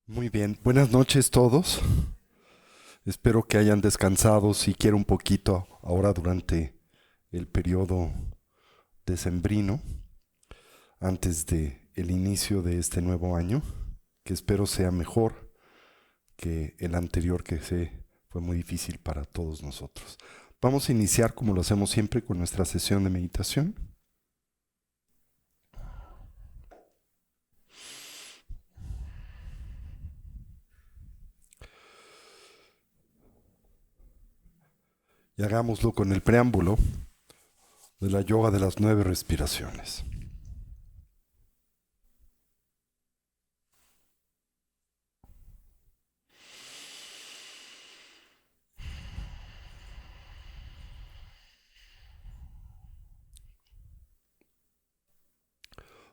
Muy bien, buenas noches todos. Espero que hayan descansado siquiera un poquito ahora durante el periodo decembrino, antes de el inicio de este nuevo año, que espero sea mejor que el anterior fue muy difícil para todos nosotros. Vamos a iniciar como lo hacemos siempre con nuestra sesión de meditación. Y hagámoslo con el preámbulo de la yoga de las 9 respiraciones.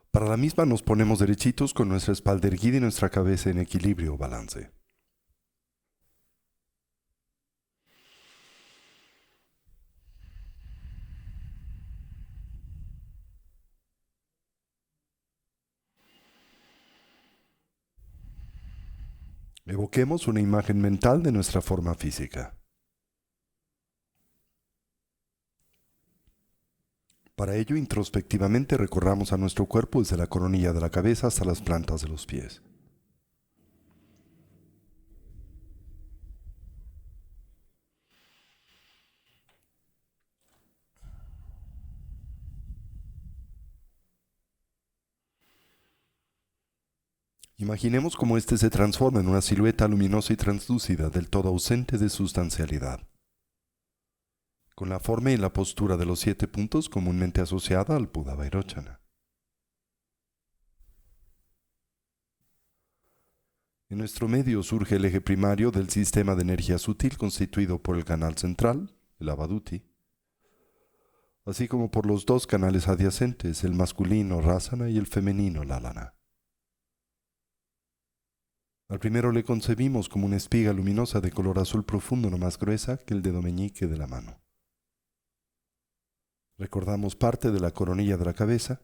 Para la misma nos ponemos derechitos con nuestra espalda erguida y nuestra cabeza en equilibrio o balance. Evoquemos una imagen mental de nuestra forma física. Para ello, introspectivamente recorramos a nuestro cuerpo desde la coronilla de la cabeza hasta las plantas de los pies. Imaginemos cómo éste se transforma en una silueta luminosa y translúcida, del todo ausente de sustancialidad, con la forma y la postura de los 7 puntos comúnmente asociada al Buda Vairochana. En nuestro medio surge el eje primario del sistema de energía sutil constituido por el canal central, el Avaduti, así como por los dos canales adyacentes, el masculino Rasana y el femenino Lalana. Al primero le concebimos como una espiga luminosa de color azul profundo, no más gruesa que el dedo meñique de la mano. Recordamos parte de la coronilla de la cabeza,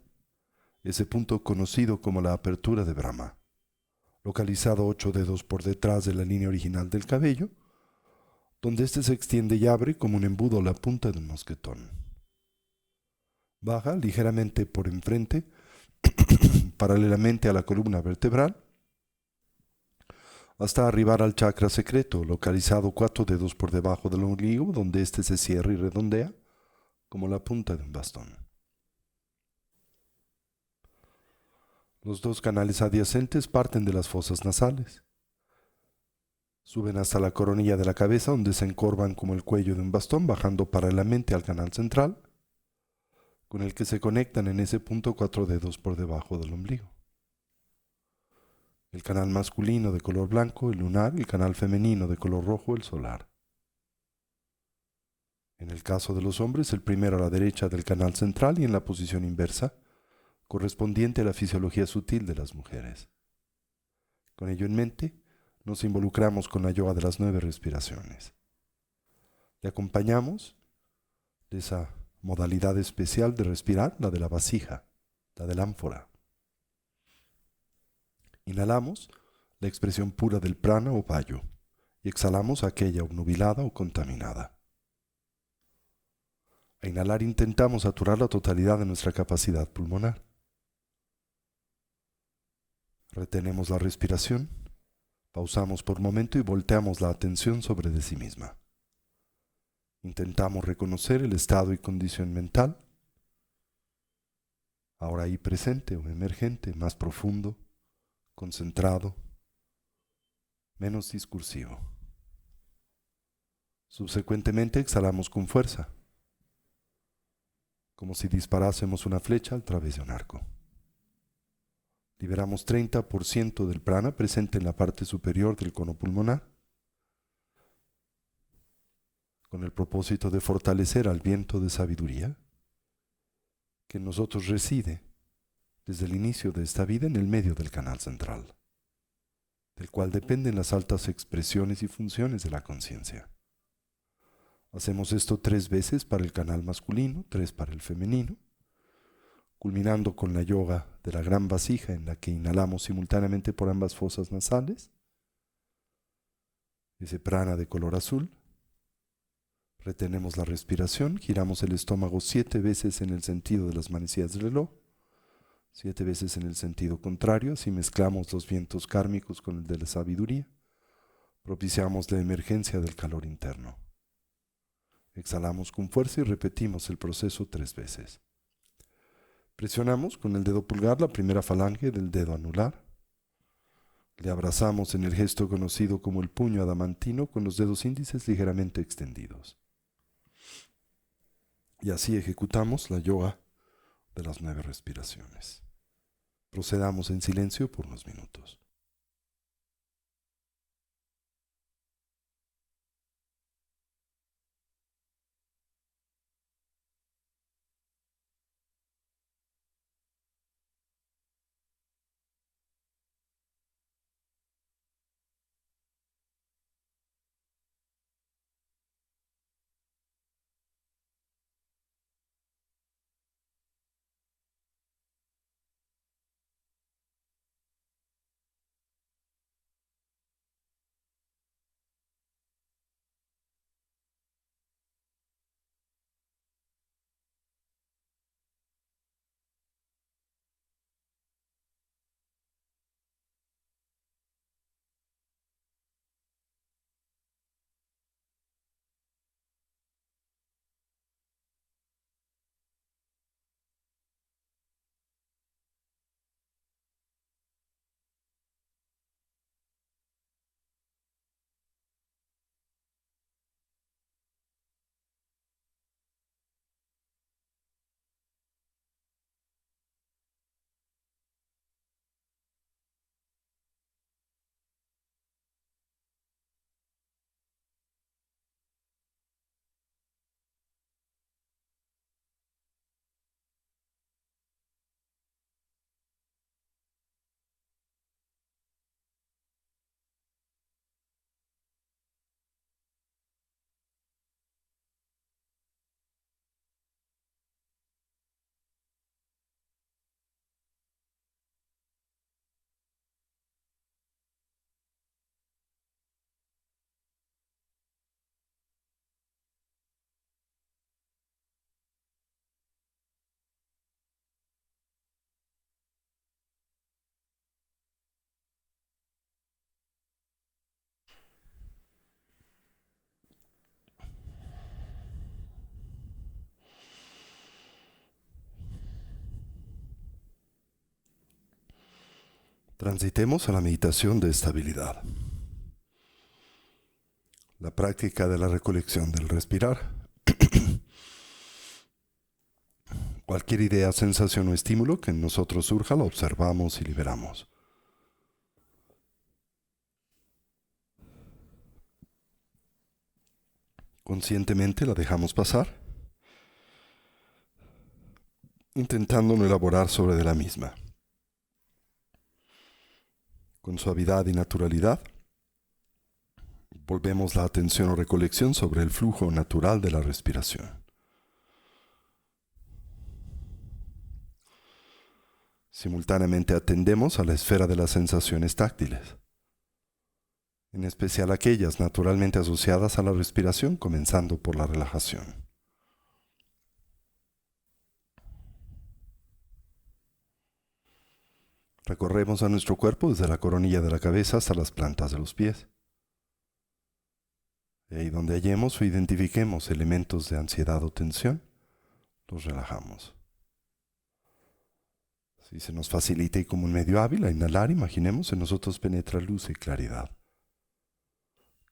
ese punto conocido como la apertura de Brahma, localizado 8 dedos por detrás de la línea original del cabello, donde éste se extiende y abre como un embudo a la punta de un mosquetón. Baja ligeramente por enfrente, paralelamente a la columna vertebral, hasta arribar al chakra secreto, localizado 4 dedos por debajo del ombligo, donde éste se cierra y redondea como la punta de un bastón. Los dos canales adyacentes parten de las fosas nasales. Suben hasta la coronilla de la cabeza, donde se encorvan como el cuello de un bastón, bajando paralelamente al canal central, con el que se conectan en ese punto 4 dedos por debajo del ombligo. El canal masculino de color blanco, el lunar, y el canal femenino de color rojo, el solar. En el caso de los hombres, el primero a la derecha del canal central y en la posición inversa, correspondiente a la fisiología sutil de las mujeres. Con ello en mente, nos involucramos con la yoga de las 9 respiraciones. Le acompañamos de esa modalidad especial de respirar, la de la vasija, la del ánfora. Inhalamos la expresión pura del prana o vayu y exhalamos aquella obnubilada o contaminada. A inhalar intentamos saturar la totalidad de nuestra capacidad pulmonar. Retenemos la respiración, pausamos por un momento y volteamos la atención sobre de sí misma. Intentamos reconocer el estado y condición mental, ahora ahí presente o emergente, más profundo, concentrado, menos discursivo. Subsecuentemente exhalamos con fuerza, como si disparásemos una flecha a través de un arco. Liberamos 30% del prana presente en la parte superior del cono pulmonar, con el propósito de fortalecer al viento de sabiduría que en nosotros reside desde el inicio de esta vida en el medio del canal central, del cual dependen las altas expresiones y funciones de la conciencia. Hacemos esto 3 veces para el canal masculino, 3 para el femenino, culminando con la yoga de la gran vasija, en la que inhalamos simultáneamente por ambas fosas nasales ese prana de color azul. Retenemos la respiración, giramos el estómago 7 veces en el sentido de las manecillas del reloj, 7 veces en el sentido contrario, así mezclamos los vientos kármicos con el de la sabiduría, propiciamos la emergencia del calor interno. Exhalamos con fuerza y repetimos el proceso 3 veces. Presionamos con el dedo pulgar la primera falange del dedo anular. Le abrazamos en el gesto conocido como el puño adamantino con los dedos índices ligeramente extendidos. Y así ejecutamos la yoga de las 9 respiraciones. Procedamos en silencio por unos minutos. Transitemos a la meditación de estabilidad. La práctica de la recolección del respirar. Cualquier idea, sensación o estímulo que en nosotros surja, lo observamos y liberamos. Conscientemente la dejamos pasar, intentando no elaborar sobre de la misma. Con suavidad y naturalidad, volvemos la atención o recolección sobre el flujo natural de la respiración. Simultáneamente atendemos a la esfera de las sensaciones táctiles, en especial aquellas naturalmente asociadas a la respiración, comenzando por la relajación. Recorremos a nuestro cuerpo desde la coronilla de la cabeza hasta las plantas de los pies. Y ahí donde hallemos o identifiquemos elementos de ansiedad o tensión, los relajamos. Si se nos facilita y como un medio hábil a inhalar, imaginemos en nosotros penetra luz y claridad.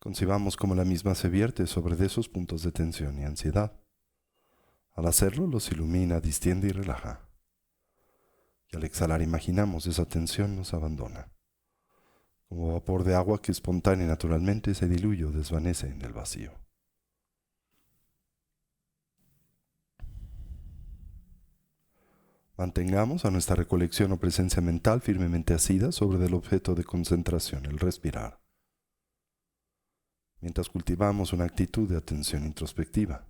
Concibamos cómo la misma se vierte sobre de esos puntos de tensión y ansiedad. Al hacerlo, los ilumina, distiende y relaja. Y al exhalar, imaginamos esa tensión nos abandona, como vapor de agua que espontánea y naturalmente se diluye o desvanece en el vacío. Mantengamos a nuestra recolección o presencia mental firmemente asida sobre el objeto de concentración, el respirar, mientras cultivamos una actitud de atención introspectiva,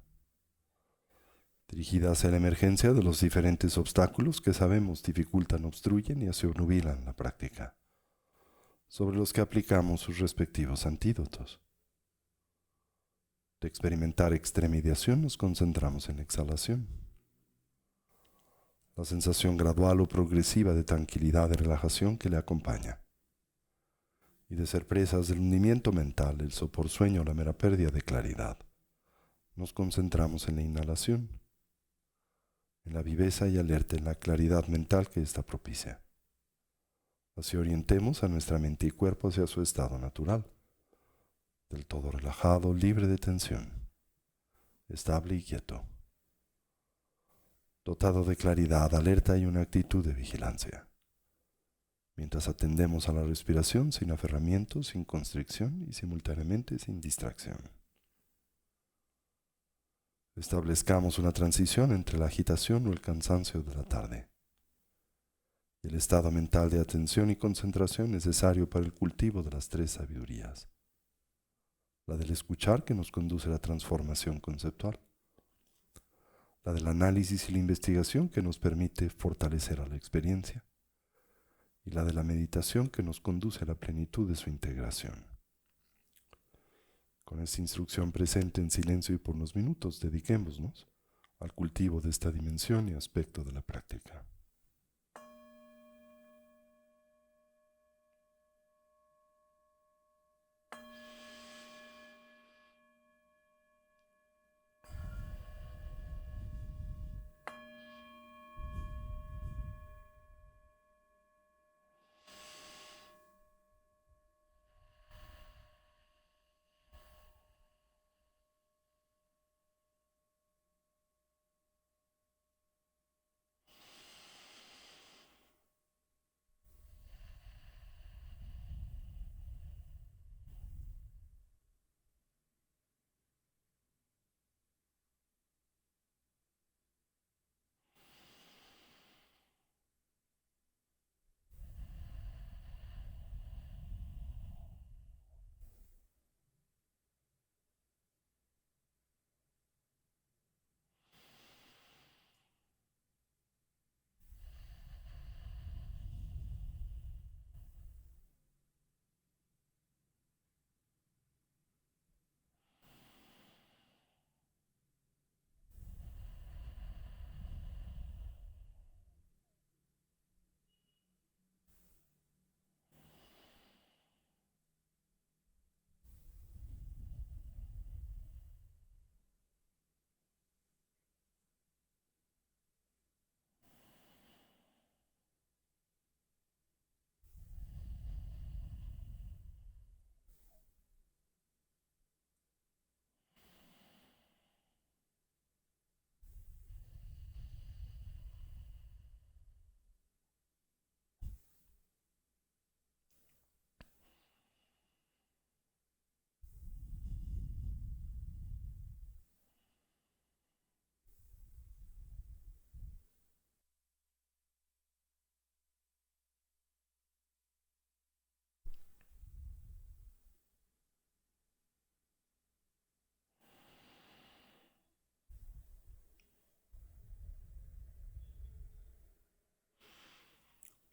dirigida hacia la emergencia de los diferentes obstáculos que sabemos dificultan, obstruyen y así obnubilan la práctica, sobre los que aplicamos sus respectivos antídotos. De experimentar extremediación nos concentramos en la exhalación. La sensación gradual o progresiva de tranquilidad y relajación que le acompaña. Y de ser presas del hundimiento mental, el sopor sueño, la mera pérdida de claridad. Nos concentramos en la inhalación, en la viveza y alerta, en la claridad mental que ésta propicia. Así orientemos a nuestra mente y cuerpo hacia su estado natural, del todo relajado, libre de tensión, estable y quieto, dotado de claridad, alerta y una actitud de vigilancia, mientras atendemos a la respiración sin aferramiento, sin constricción y simultáneamente sin distracción. Establezcamos una transición entre la agitación o el cansancio de la tarde. El estado mental de atención y concentración necesario para el cultivo de las tres sabidurías. La del escuchar que nos conduce a la transformación conceptual. La del análisis y la investigación que nos permite fortalecer a la experiencia. Y la de la meditación que nos conduce a la plenitud de su integración. Con esta instrucción presente en silencio y por unos minutos, dediquémonos al cultivo de esta dimensión y aspecto de la práctica.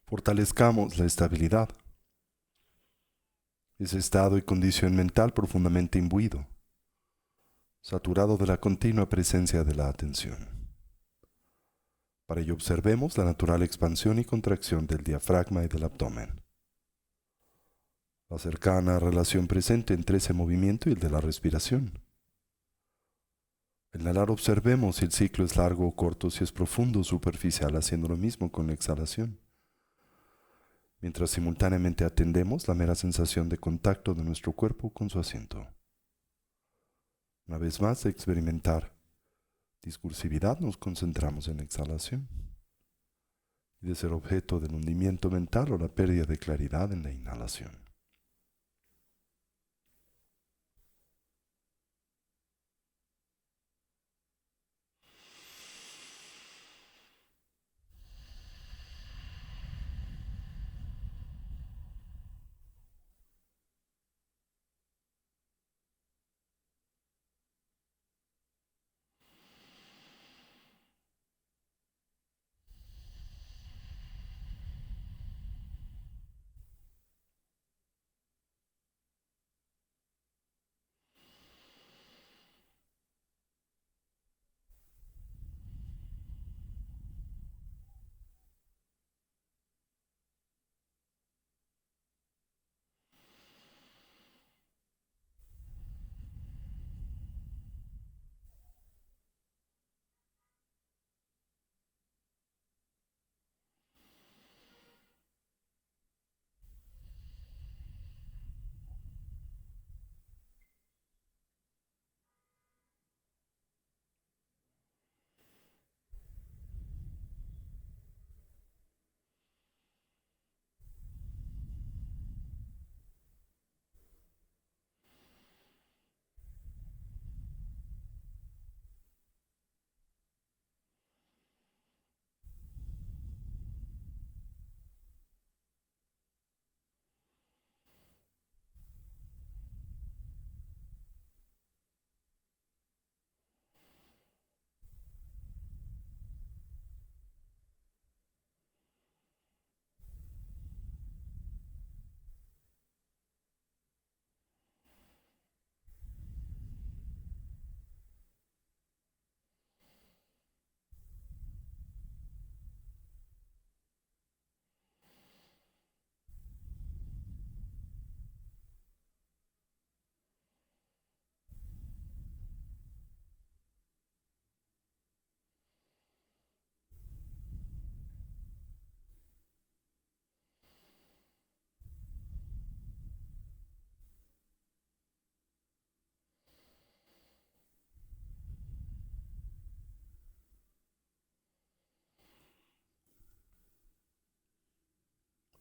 Fortalezcamos la estabilidad, ese estado y condición mental profundamente imbuido, saturado de la continua presencia de la atención. Para ello observemos la natural expansión y contracción del diafragma y del abdomen. La cercana relación presente entre ese movimiento y el de la respiración. Al inhalar observemos si el ciclo es largo o corto, si es profundo o superficial, haciendo lo mismo con la exhalación. Mientras simultáneamente atendemos la mera sensación de contacto de nuestro cuerpo con su asiento. Una vez más, de experimentar discursividad, nos concentramos en la exhalación y de ser objeto del hundimiento mental o la pérdida de claridad en la inhalación.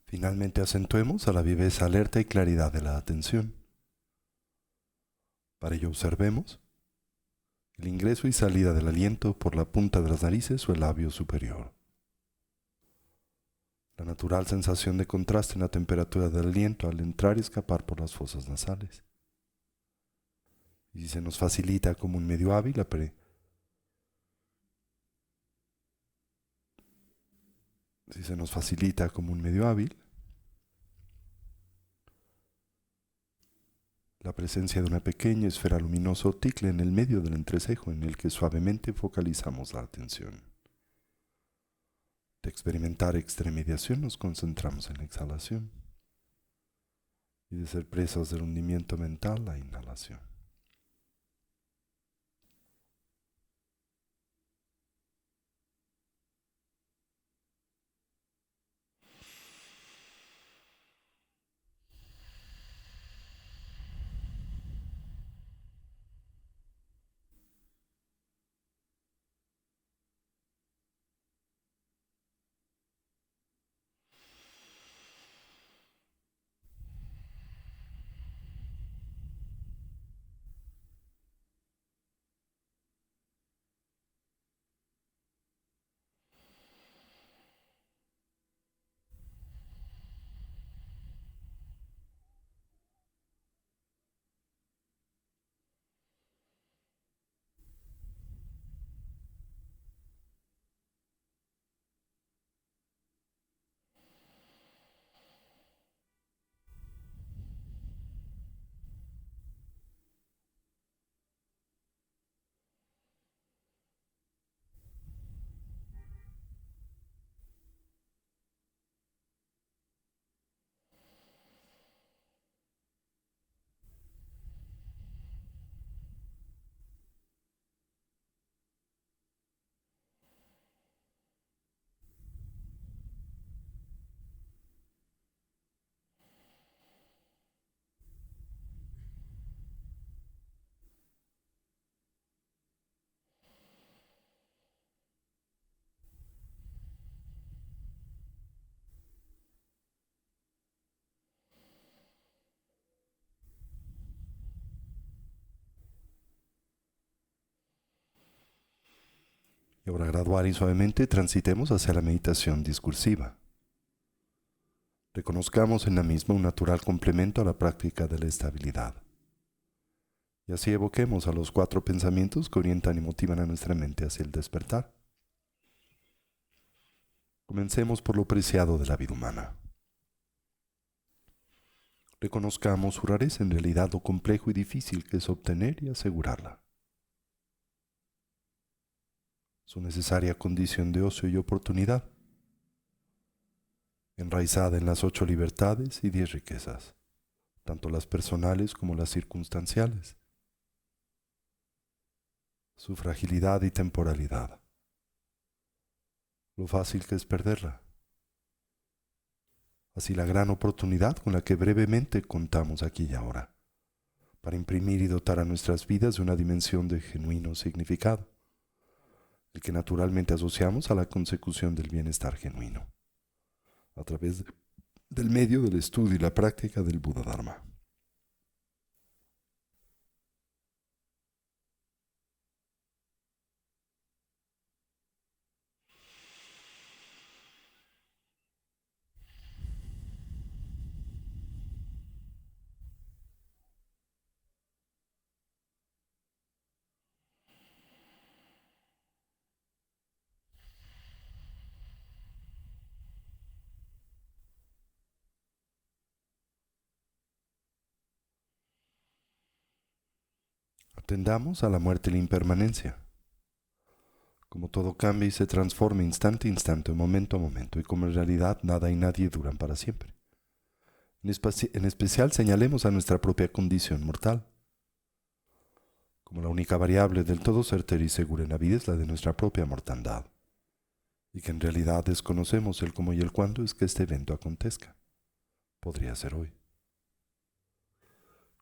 Finalmente acentuemos a la viveza alerta y claridad de la atención. Para ello observemos el ingreso y salida del aliento por la punta de las narices o el labio superior. La natural sensación de contraste en la temperatura del aliento al entrar y escapar por las fosas nasales. Y si se nos facilita como un medio hábil, la presencia de una pequeña esfera luminosa o ticle en el medio del entrecejo en el que suavemente focalizamos la atención. De experimentar extremediación nos concentramos en la exhalación y de ser presas del hundimiento mental, la inhalación. Y ahora gradual y suavemente transitemos hacia la meditación discursiva. Reconozcamos en la misma un natural complemento a la práctica de la estabilidad. Y así evoquemos a los 4 pensamientos que orientan y motivan a nuestra mente hacia el despertar. Comencemos por lo preciado de la vida humana. Reconozcamos su rareza, en realidad lo complejo y difícil que es obtener y asegurarla. Su necesaria condición de ocio y oportunidad, enraizada en las 8 libertades y 10 riquezas, tanto las personales como las circunstanciales. Su fragilidad y temporalidad, lo fácil que es perderla. Así la gran oportunidad con la que brevemente contamos aquí y ahora, para imprimir y dotar a nuestras vidas de una dimensión de genuino significado, el que naturalmente asociamos a la consecución del bienestar genuino, a través del medio del estudio y la práctica del Buda Dharma. Atendamos a la muerte y la impermanencia. Como todo cambia y se transforma instante a instante, momento a momento, y como en realidad nada y nadie duran para siempre. En especial señalemos a nuestra propia condición mortal. Como la única variable del todo certera y segura en la vida es la de nuestra propia mortandad, y que en realidad desconocemos el cómo y el cuándo es que este evento acontezca. Podría ser hoy.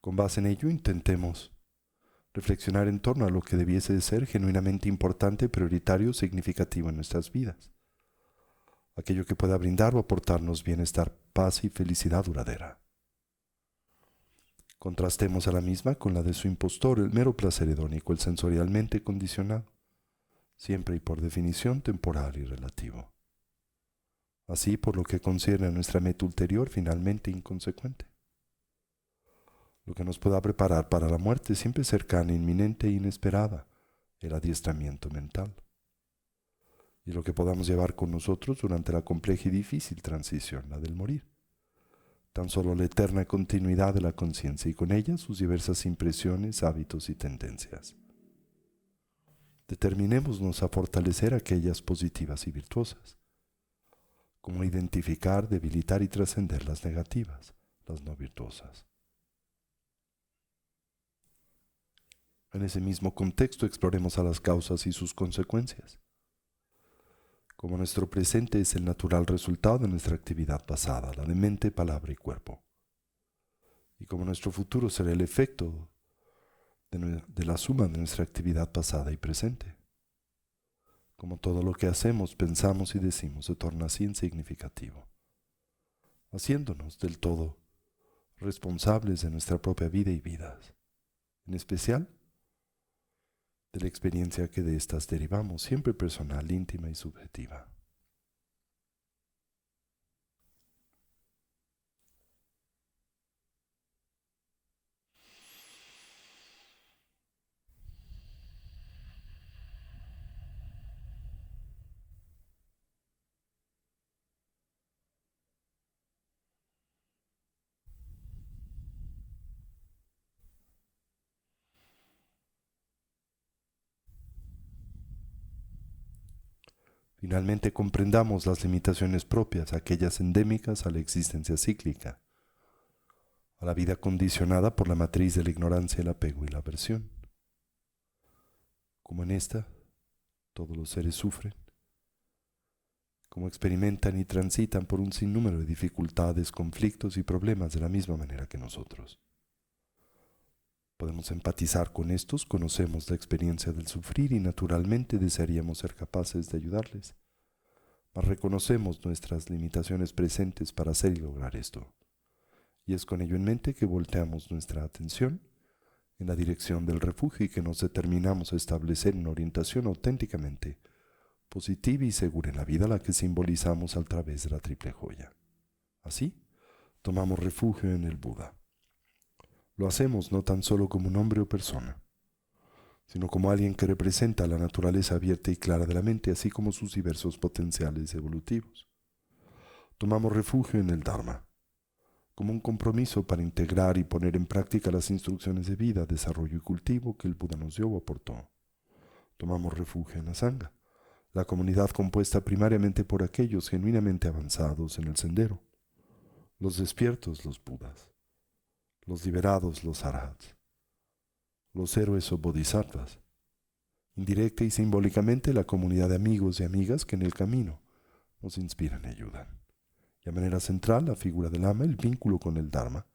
Con base en ello intentemos reflexionar en torno a lo que debiese de ser genuinamente importante, prioritario, significativo en nuestras vidas. aquello que pueda brindar o aportarnos bienestar, paz y felicidad duradera. Contrastemos a la misma con la de su impostor, el mero placer hedónico, el sensorialmente condicionado, siempre y por definición temporal y relativo. Así, por lo que concierne a nuestra meta ulterior, finalmente inconsecuente. Lo que nos pueda preparar para la muerte siempre cercana, inminente e inesperada, el adiestramiento mental. Y lo que podamos llevar con nosotros durante la compleja y difícil transición, la del morir. Tan solo la eterna continuidad de la conciencia y con ella sus diversas impresiones, hábitos y tendencias. Determinémonos a fortalecer aquellas positivas y virtuosas, como identificar, debilitar y trascender las negativas, las no virtuosas. En ese mismo contexto exploremos a las causas y sus consecuencias. Como nuestro presente es el natural resultado de nuestra actividad pasada, la de mente, palabra y cuerpo. Y como nuestro futuro será el efecto de la suma de nuestra actividad pasada y presente. Como todo lo que hacemos, pensamos y decimos se torna así insignificativo, haciéndonos del todo responsables de nuestra propia vida y vidas, en especial de la experiencia que de estas derivamos, siempre personal, íntima y subjetiva. Finalmente comprendamos las limitaciones propias, aquellas endémicas a la existencia cíclica, a la vida condicionada por la matriz de la ignorancia, el apego y la aversión. Como en esta, todos los seres sufren, como experimentan y transitan por un sinnúmero de dificultades, conflictos y problemas de la misma manera que nosotros. Podemos empatizar con estos, conocemos la experiencia del sufrir y naturalmente desearíamos ser capaces de ayudarles. Mas reconocemos nuestras limitaciones presentes para hacer y lograr esto. Y es con ello en mente que volteamos nuestra atención en la dirección del refugio y que nos determinamos a establecer una orientación auténticamente positiva y segura en la vida, la que simbolizamos a través de la triple joya. Así, tomamos refugio en el Buda. Lo hacemos no tan solo como un hombre o persona, sino como alguien que representa la naturaleza abierta y clara de la mente, así como sus diversos potenciales evolutivos. Tomamos refugio en el Dharma, como un compromiso para integrar y poner en práctica las instrucciones de vida, desarrollo y cultivo que el Buda nos dio o aportó. Tomamos refugio en la Sangha, la comunidad compuesta primariamente por aquellos genuinamente avanzados en el sendero, los despiertos, los Budas, los liberados, los Arhats, los héroes o bodhisattvas, indirecta y simbólicamente la comunidad de amigos y amigas que en el camino nos inspiran y ayudan. Y a manera central la figura del Ama, el vínculo con el Dharma,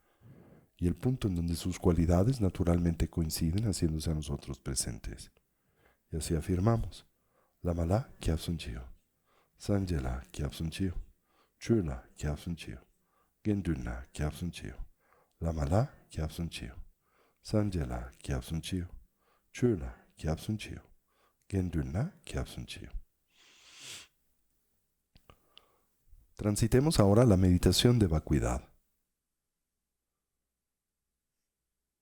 y el punto en donde sus cualidades naturalmente coinciden haciéndose a nosotros presentes. Y así afirmamos, Lamala Kyabsun Chio, Sanjela Kyabsun Chio, Chula Kyabsun Chio, Gendunna Kyabsun Chio, Lamala Kyabsun Chio, Sanjela Kyabsun Chio, Chula Kyabsun Chio, Gendunna Kyabsun Chio. Transitemos ahora a la meditación de vacuidad.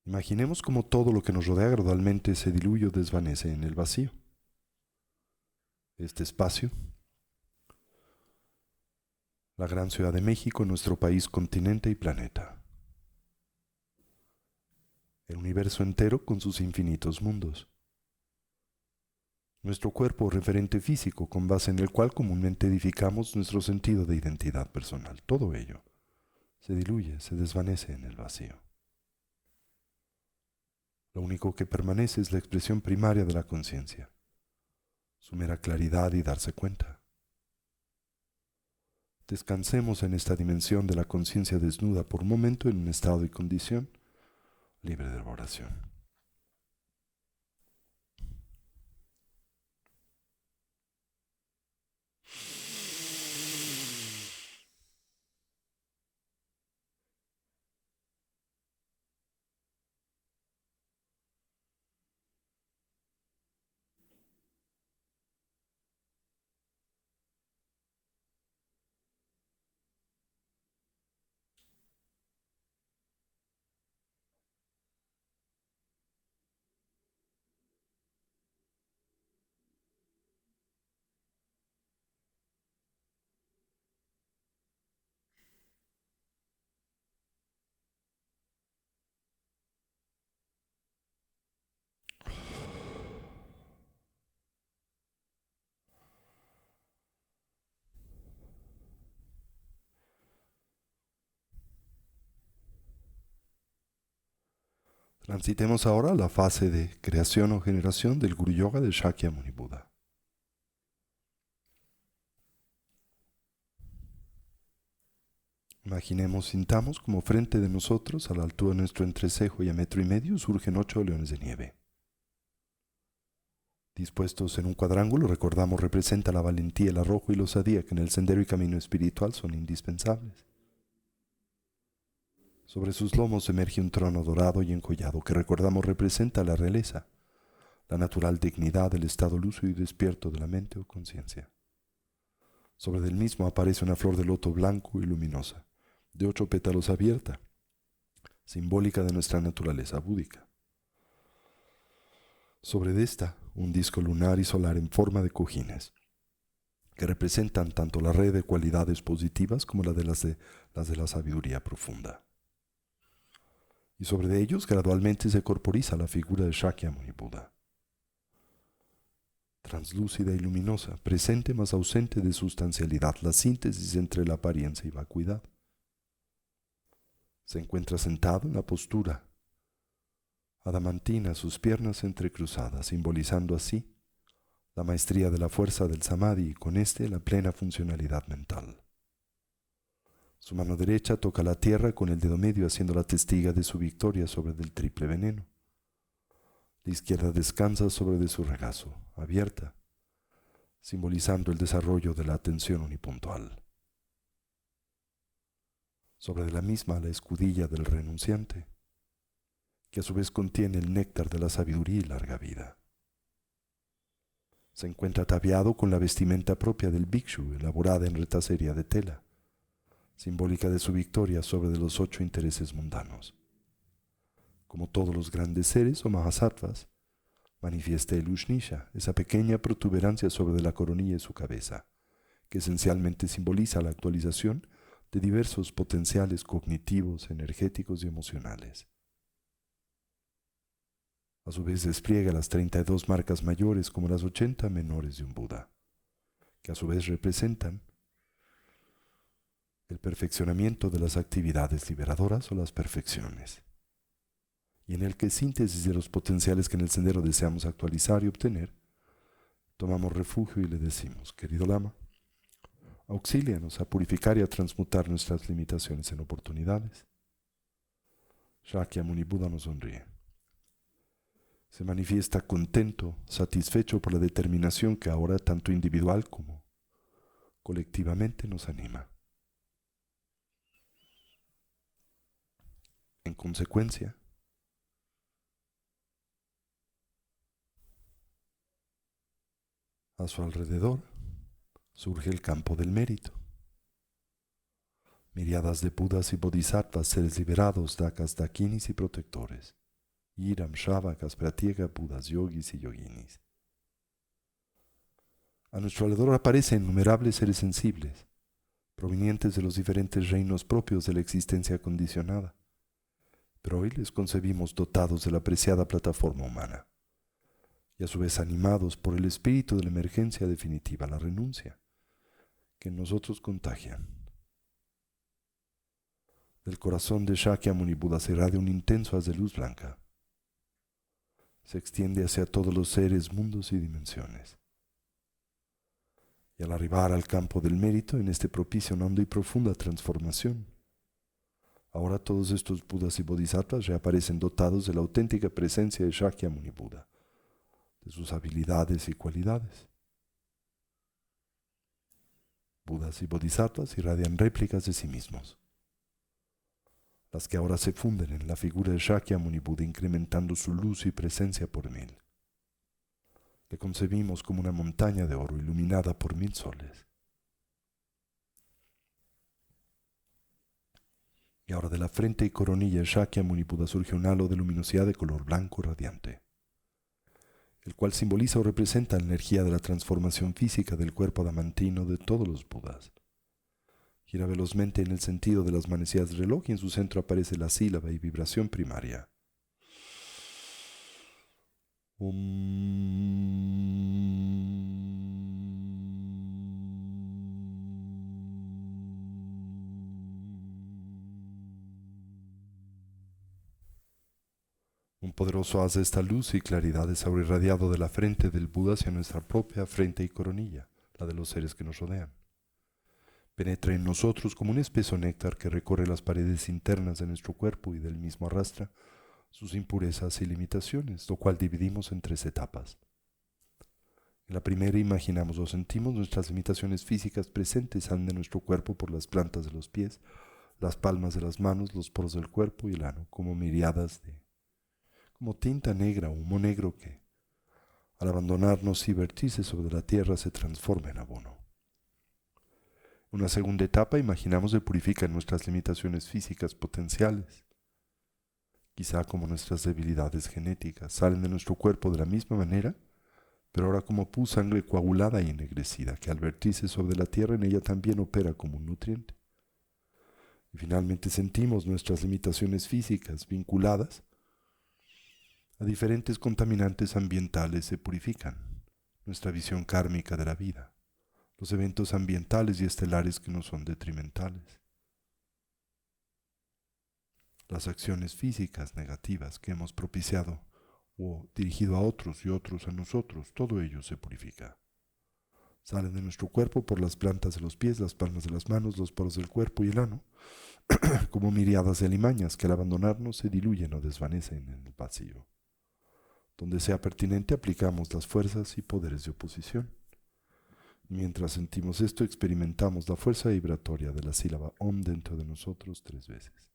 Imaginemos cómo todo lo que nos rodea gradualmente se diluye o desvanece en el vacío. Este espacio, la gran Ciudad de México, nuestro país, continente y planeta. El universo entero con sus infinitos mundos. Nuestro cuerpo referente físico con base en el cual comúnmente edificamos nuestro sentido de identidad personal. Todo ello se diluye, se desvanece en el vacío. Lo único que permanece es la expresión primaria de la conciencia, su mera claridad y darse cuenta. Descansemos en esta dimensión de la conciencia desnuda por un momento en un estado y condición libre de elaboración. Transitemos ahora a la fase de creación o generación del Guru Yoga de Shakyamuni Buda. Imaginemos, sintamos como frente de nosotros, a la altura de nuestro entrecejo y a 1,5 metros, surgen 8 leones de nieve. Dispuestos en un cuadrángulo, recordamos, representa la valentía, el arrojo y la osadía que en el sendero y camino espiritual son indispensables. Sobre sus lomos emerge un trono dorado y encollado que recordamos representa la realeza, la natural dignidad del estado lúcido y despierto de la mente o conciencia. Sobre el mismo aparece una flor de loto blanco y luminosa, de 8 pétalos abierta, simbólica de nuestra naturaleza búdica. Sobre esta, un disco lunar y solar en forma de cojines, que representan tanto la red de cualidades positivas como las de la sabiduría profunda. Y sobre ellos gradualmente se corporiza la figura de Shakyamuni Buda, translúcida y luminosa, presente mas ausente de sustancialidad, la síntesis entre la apariencia y vacuidad. Se encuentra sentado en la postura adamantina, sus piernas entrecruzadas, simbolizando así la maestría de la fuerza del samadhi y con la plena funcionalidad mental. Su mano derecha toca la tierra con el dedo medio, haciéndola testiga de su victoria sobre el triple veneno. La izquierda descansa sobre de su regazo, abierta, simbolizando el desarrollo de la atención unipuntual. Sobre la misma la escudilla del renunciante, que a su vez contiene el néctar de la sabiduría y larga vida. Se encuentra ataviado con la vestimenta propia del bhikshu, elaborada en retacería de tela, simbólica de su victoria sobre los 8 intereses mundanos. Como todos los grandes seres o mahasattvas, manifiesta el Ushnisha, esa pequeña protuberancia sobre la coronilla de su cabeza, que esencialmente simboliza la actualización de diversos potenciales cognitivos, energéticos y emocionales. A su vez despliega las 32 marcas mayores como las 80 menores de un Buda, que a su vez representan el perfeccionamiento de las actividades liberadoras o las perfecciones, y en el que síntesis de los potenciales que en el sendero deseamos actualizar y obtener, tomamos refugio y le decimos: querido Lama, auxílianos a purificar y a transmutar nuestras limitaciones en oportunidades. Shakyamuni Buda nos sonríe. Se manifiesta contento, satisfecho por la determinación que ahora tanto individual como colectivamente nos anima. En consecuencia, a su alrededor surge el campo del mérito. Miriadas de Budas y Bodhisattvas, seres liberados, dakas, dakinis y protectores. Iram, Shavakas, Pratyeka, Budas, yogis y yoginis. A nuestro alrededor aparecen innumerables seres sensibles, provenientes de los diferentes reinos propios de la existencia condicionada, pero hoy les concebimos dotados de la preciada plataforma humana, y a su vez animados por el espíritu de la emergencia definitiva, la renuncia, que en nosotros contagian. Del corazón de Shakyamuni Buda se irradia un intenso haz de luz blanca. Se extiende hacia todos los seres, mundos y dimensiones. Y al arribar al campo del mérito, en este propicia una honda y profunda transformación. Ahora todos estos Budas y Bodhisattvas reaparecen dotados de la auténtica presencia de Shakyamuni Buda, de sus habilidades y cualidades. Budas y Bodhisattvas irradian réplicas de sí mismos, las que ahora se funden en la figura de Shakyamuni Buda, incrementando su luz y presencia por 1000. Le concebimos como una montaña de oro iluminada por 1000 soles. Y ahora de la frente y coronilla de Shakyamuni Buda surge un halo de luminosidad de color blanco radiante, el cual simboliza o representa la energía de la transformación física del cuerpo adamantino de todos los Budas. Gira velozmente en el sentido de las manecillas del reloj y en su centro aparece la sílaba y vibración primaria. poderoso haz de esta luz y claridad es ahora irradiado de la frente del Buda hacia nuestra propia frente y coronilla, la de los seres que nos rodean. Penetra en nosotros como un espeso néctar que recorre las paredes internas de nuestro cuerpo y del mismo arrastra sus impurezas y limitaciones, lo cual dividimos en 3 etapas. En la primera imaginamos o sentimos nuestras limitaciones físicas presentes salen de nuestro cuerpo por las plantas de los pies, las palmas de las manos, los poros del cuerpo y el ano, como como tinta negra o humo negro que, al abandonarnos y vertirse sobre la tierra, se transforma en abono. En una segunda etapa imaginamos se purifican nuestras limitaciones físicas potenciales, quizá como nuestras debilidades genéticas, salen de nuestro cuerpo de la misma manera, pero ahora como pus, sangre coagulada y ennegrecida, que al vertirse sobre la tierra en ella también opera como un nutriente. Y finalmente sentimos nuestras limitaciones físicas vinculadas a diferentes contaminantes ambientales se purifican, nuestra visión kármica de la vida, los eventos ambientales y estelares que nos son detrimentales, las acciones físicas negativas que hemos propiciado o dirigido a otros y otros a nosotros, todo ello se purifica. Salen de nuestro cuerpo por las plantas de los pies, las palmas de las manos, los poros del cuerpo y el ano, como miriadas de alimañas que al abandonarnos se diluyen o desvanecen en el vacío. Donde sea pertinente aplicamos las fuerzas y poderes de oposición. Mientras sentimos esto, experimentamos la fuerza vibratoria de la sílaba Om dentro de nosotros 3 veces.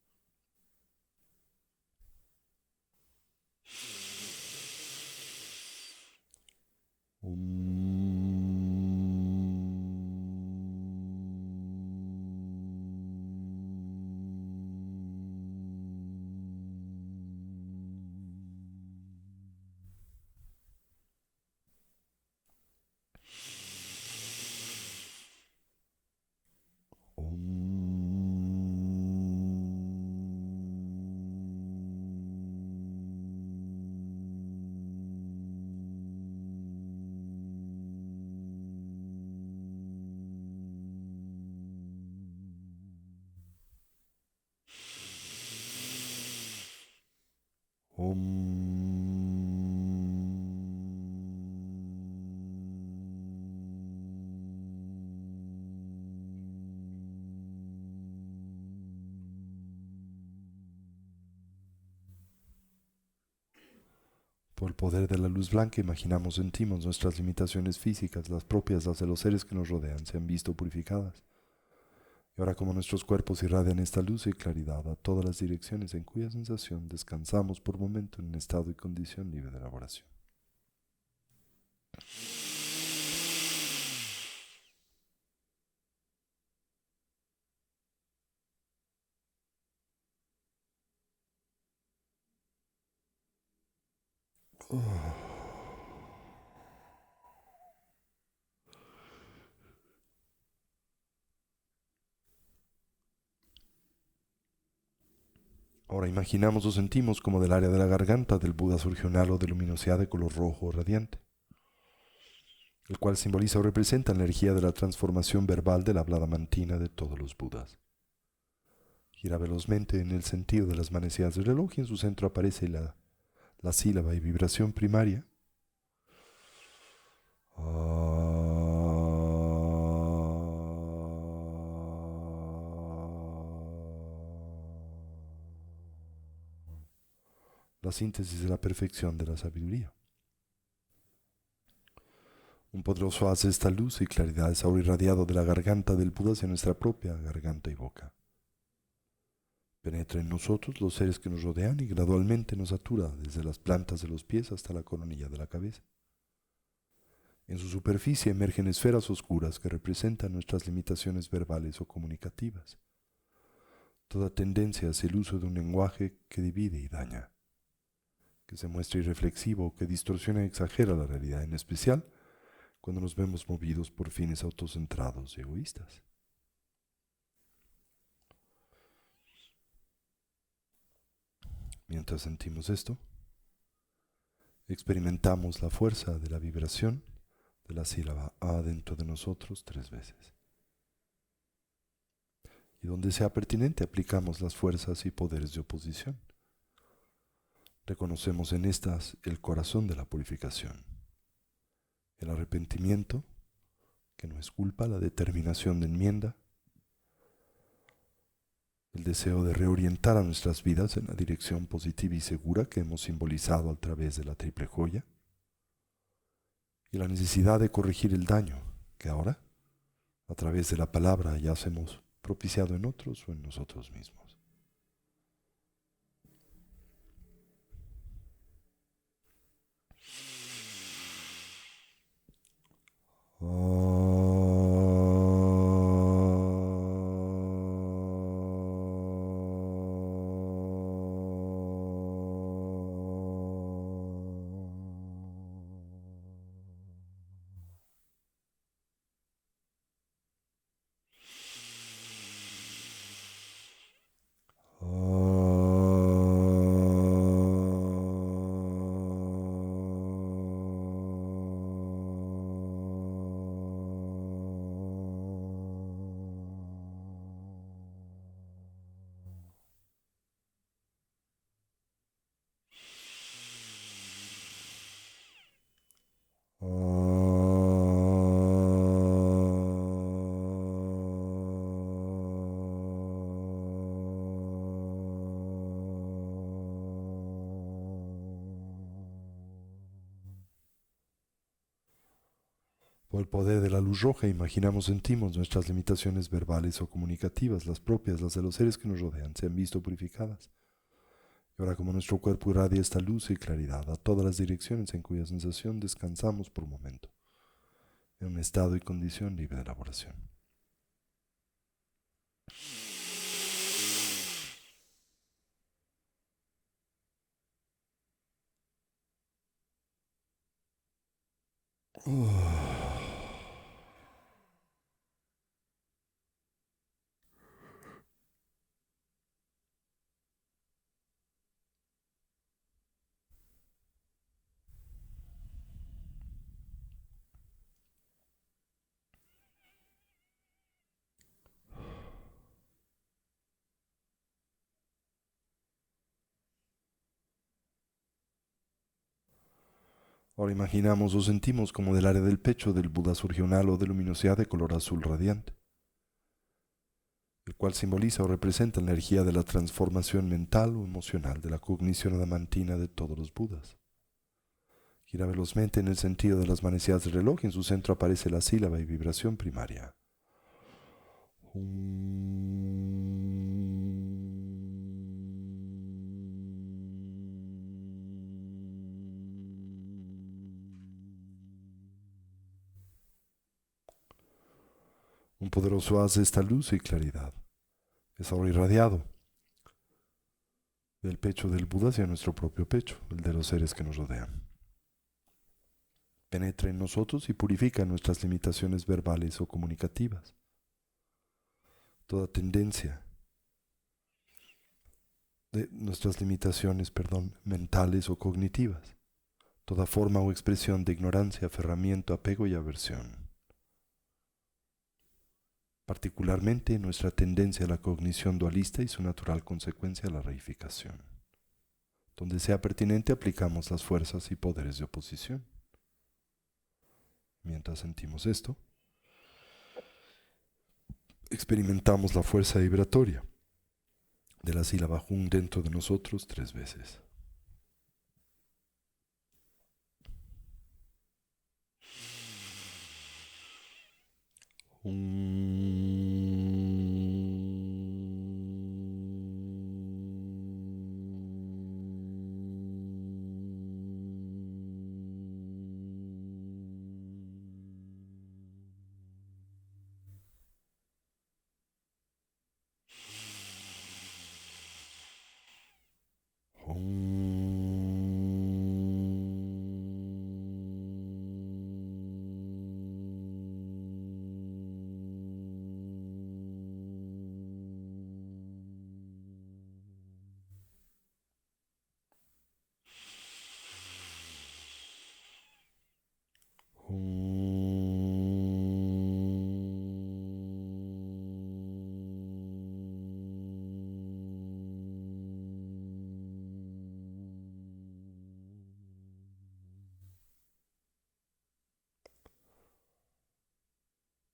Por el poder de la luz blanca imaginamos, sentimos nuestras limitaciones físicas, las propias, las de los seres que nos rodean, se han visto purificadas. Y ahora como nuestros cuerpos irradian esta luz y claridad a todas las direcciones en cuya sensación descansamos por momento en un estado y condición libre de elaboración. Ahora imaginamos o sentimos como del área de la garganta del Buda surge un halo de luminosidad de color rojo radiante, el cual simboliza o representa la energía de la transformación verbal de la hablada mantina de todos los Budas. Gira velozmente en el sentido de las manecillas del reloj y en su centro aparece la sílaba y vibración primaria. La síntesis de la perfección de la sabiduría. Un poderoso haz de esta luz y claridad es ahora irradiado de la garganta del Buda hacia nuestra propia garganta y boca. Penetra en nosotros los seres que nos rodean y gradualmente nos satura desde las plantas de los pies hasta la coronilla de la cabeza. En su superficie emergen esferas oscuras que representan nuestras limitaciones verbales o comunicativas. Toda tendencia hacia el uso de un lenguaje que divide y daña, que se muestra irreflexivo, que distorsiona y exagera la realidad, en especial cuando nos vemos movidos por fines autocentrados y egoístas. Mientras sentimos esto, experimentamos la fuerza de la vibración de la sílaba A dentro de nosotros 3 veces. Y donde sea pertinente aplicamos las fuerzas y poderes de oposición. Reconocemos en estas el corazón de la purificación, el arrepentimiento, que no es culpa, la determinación de enmienda, el deseo de reorientar a nuestras vidas en la dirección positiva y segura que hemos simbolizado a través de la triple joya, y la necesidad de corregir el daño que ahora, a través de la palabra, ya hemos propiciado en otros o en nosotros mismos. Por el poder de la luz roja, imaginamos, sentimos nuestras limitaciones verbales o comunicativas, las propias, las de los seres que nos rodean, se han visto purificadas. Y ahora, como nuestro cuerpo irradia esta luz y claridad a todas las direcciones en cuya sensación descansamos por un momento, en un estado y condición libre de elaboración. Ahora imaginamos o sentimos como del área del pecho del Buda surge un halo de luminosidad de color azul radiante, el cual simboliza o representa la energía de la transformación mental o emocional de la cognición adamantina de todos los Budas. Gira velozmente en el sentido de las manecillas del reloj y en su centro aparece la sílaba y vibración primaria. Un poderoso haz de esta luz y claridad es ahora irradiado del pecho del Buda hacia nuestro propio pecho, el de los seres que nos rodean. Penetra en nosotros y purifica nuestras limitaciones verbales o comunicativas. Toda tendencia de nuestras limitaciones, mentales o cognitivas. Toda forma o expresión de ignorancia, aferramiento, apego y aversión. Particularmente nuestra tendencia a la cognición dualista y su natural consecuencia a la reificación. Donde sea pertinente aplicamos las fuerzas y poderes de oposición. Mientras sentimos esto, experimentamos la fuerza vibratoria de la sílaba Hum dentro de nosotros 3 veces.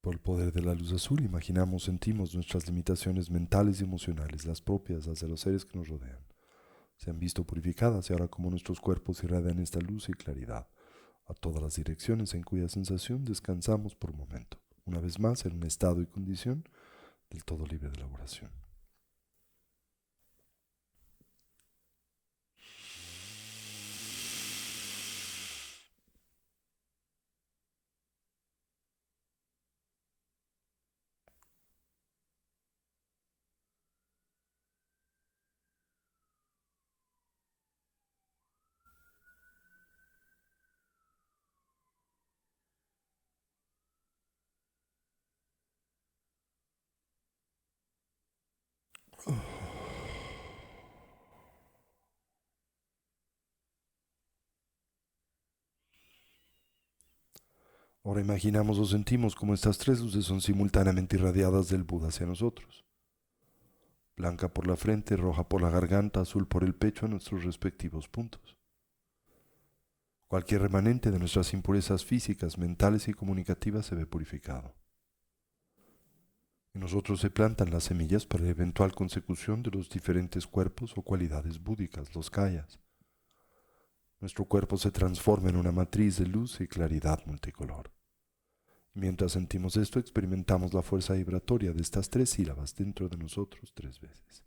Por el poder de la luz azul, imaginamos, sentimos nuestras limitaciones mentales y emocionales, las propias, las de los seres que nos rodean. Se han visto purificadas y ahora como nuestros cuerpos irradian esta luz y claridad a todas las direcciones en cuya sensación descansamos por un momento, una vez más en un estado y condición del todo libre de elaboración. Ahora imaginamos o sentimos como estas tres luces son simultáneamente irradiadas del Buda hacia nosotros. Blanca por la frente, roja por la garganta, azul por el pecho a nuestros respectivos puntos. Cualquier remanente de nuestras impurezas físicas, mentales y comunicativas se ve purificado. En nosotros se plantan las semillas para la eventual consecución de los diferentes cuerpos o cualidades búdicas, los kayas. Nuestro cuerpo se transforma en una matriz de luz y claridad multicolor. Mientras sentimos esto, experimentamos la fuerza vibratoria de estas tres sílabas dentro de nosotros 3 veces.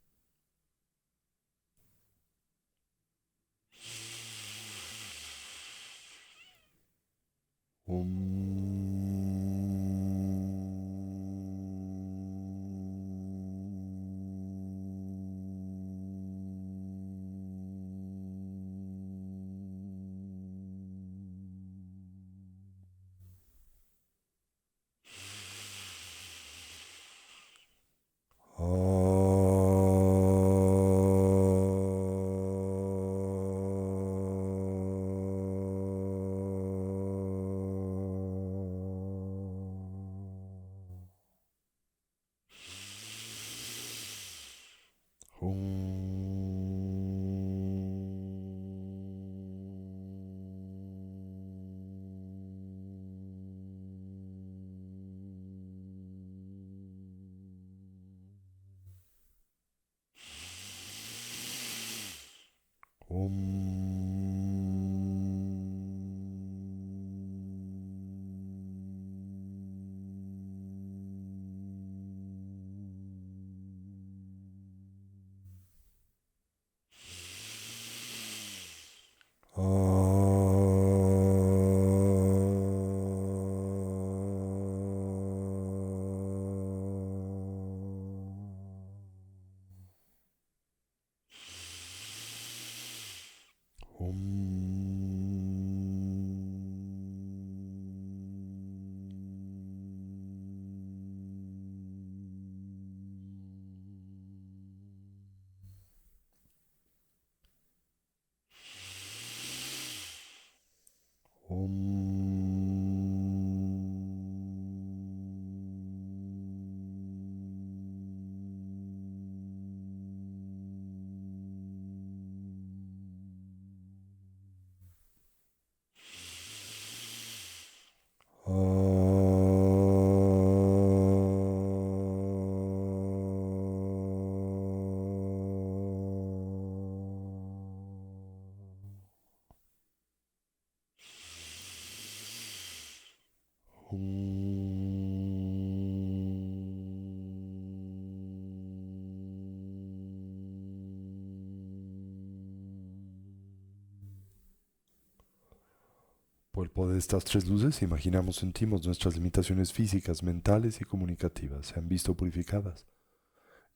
Por el poder de estas tres luces, imaginamos, sentimos nuestras limitaciones físicas, mentales y comunicativas se han visto purificadas.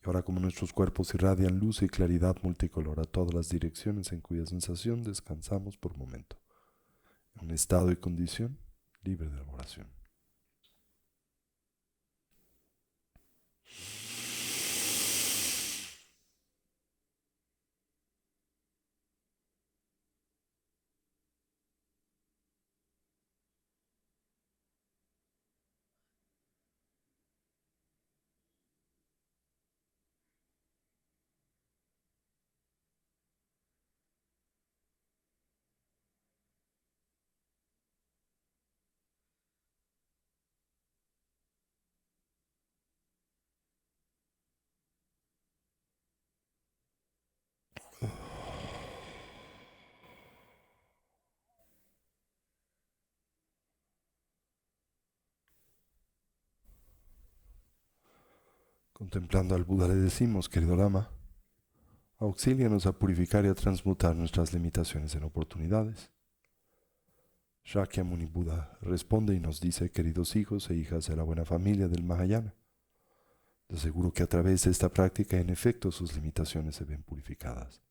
Y ahora como nuestros cuerpos irradian luz y claridad multicolor a todas las direcciones en cuya sensación descansamos por momento, en un estado y condición libre de elaboración. Contemplando al Buda le decimos, querido Lama, auxílianos a purificar y a transmutar nuestras limitaciones en oportunidades. Shakyamuni Buda responde y nos dice, queridos hijos e hijas de la buena familia del Mahayana, de seguro que a través de esta práctica en efecto sus limitaciones se ven purificadas.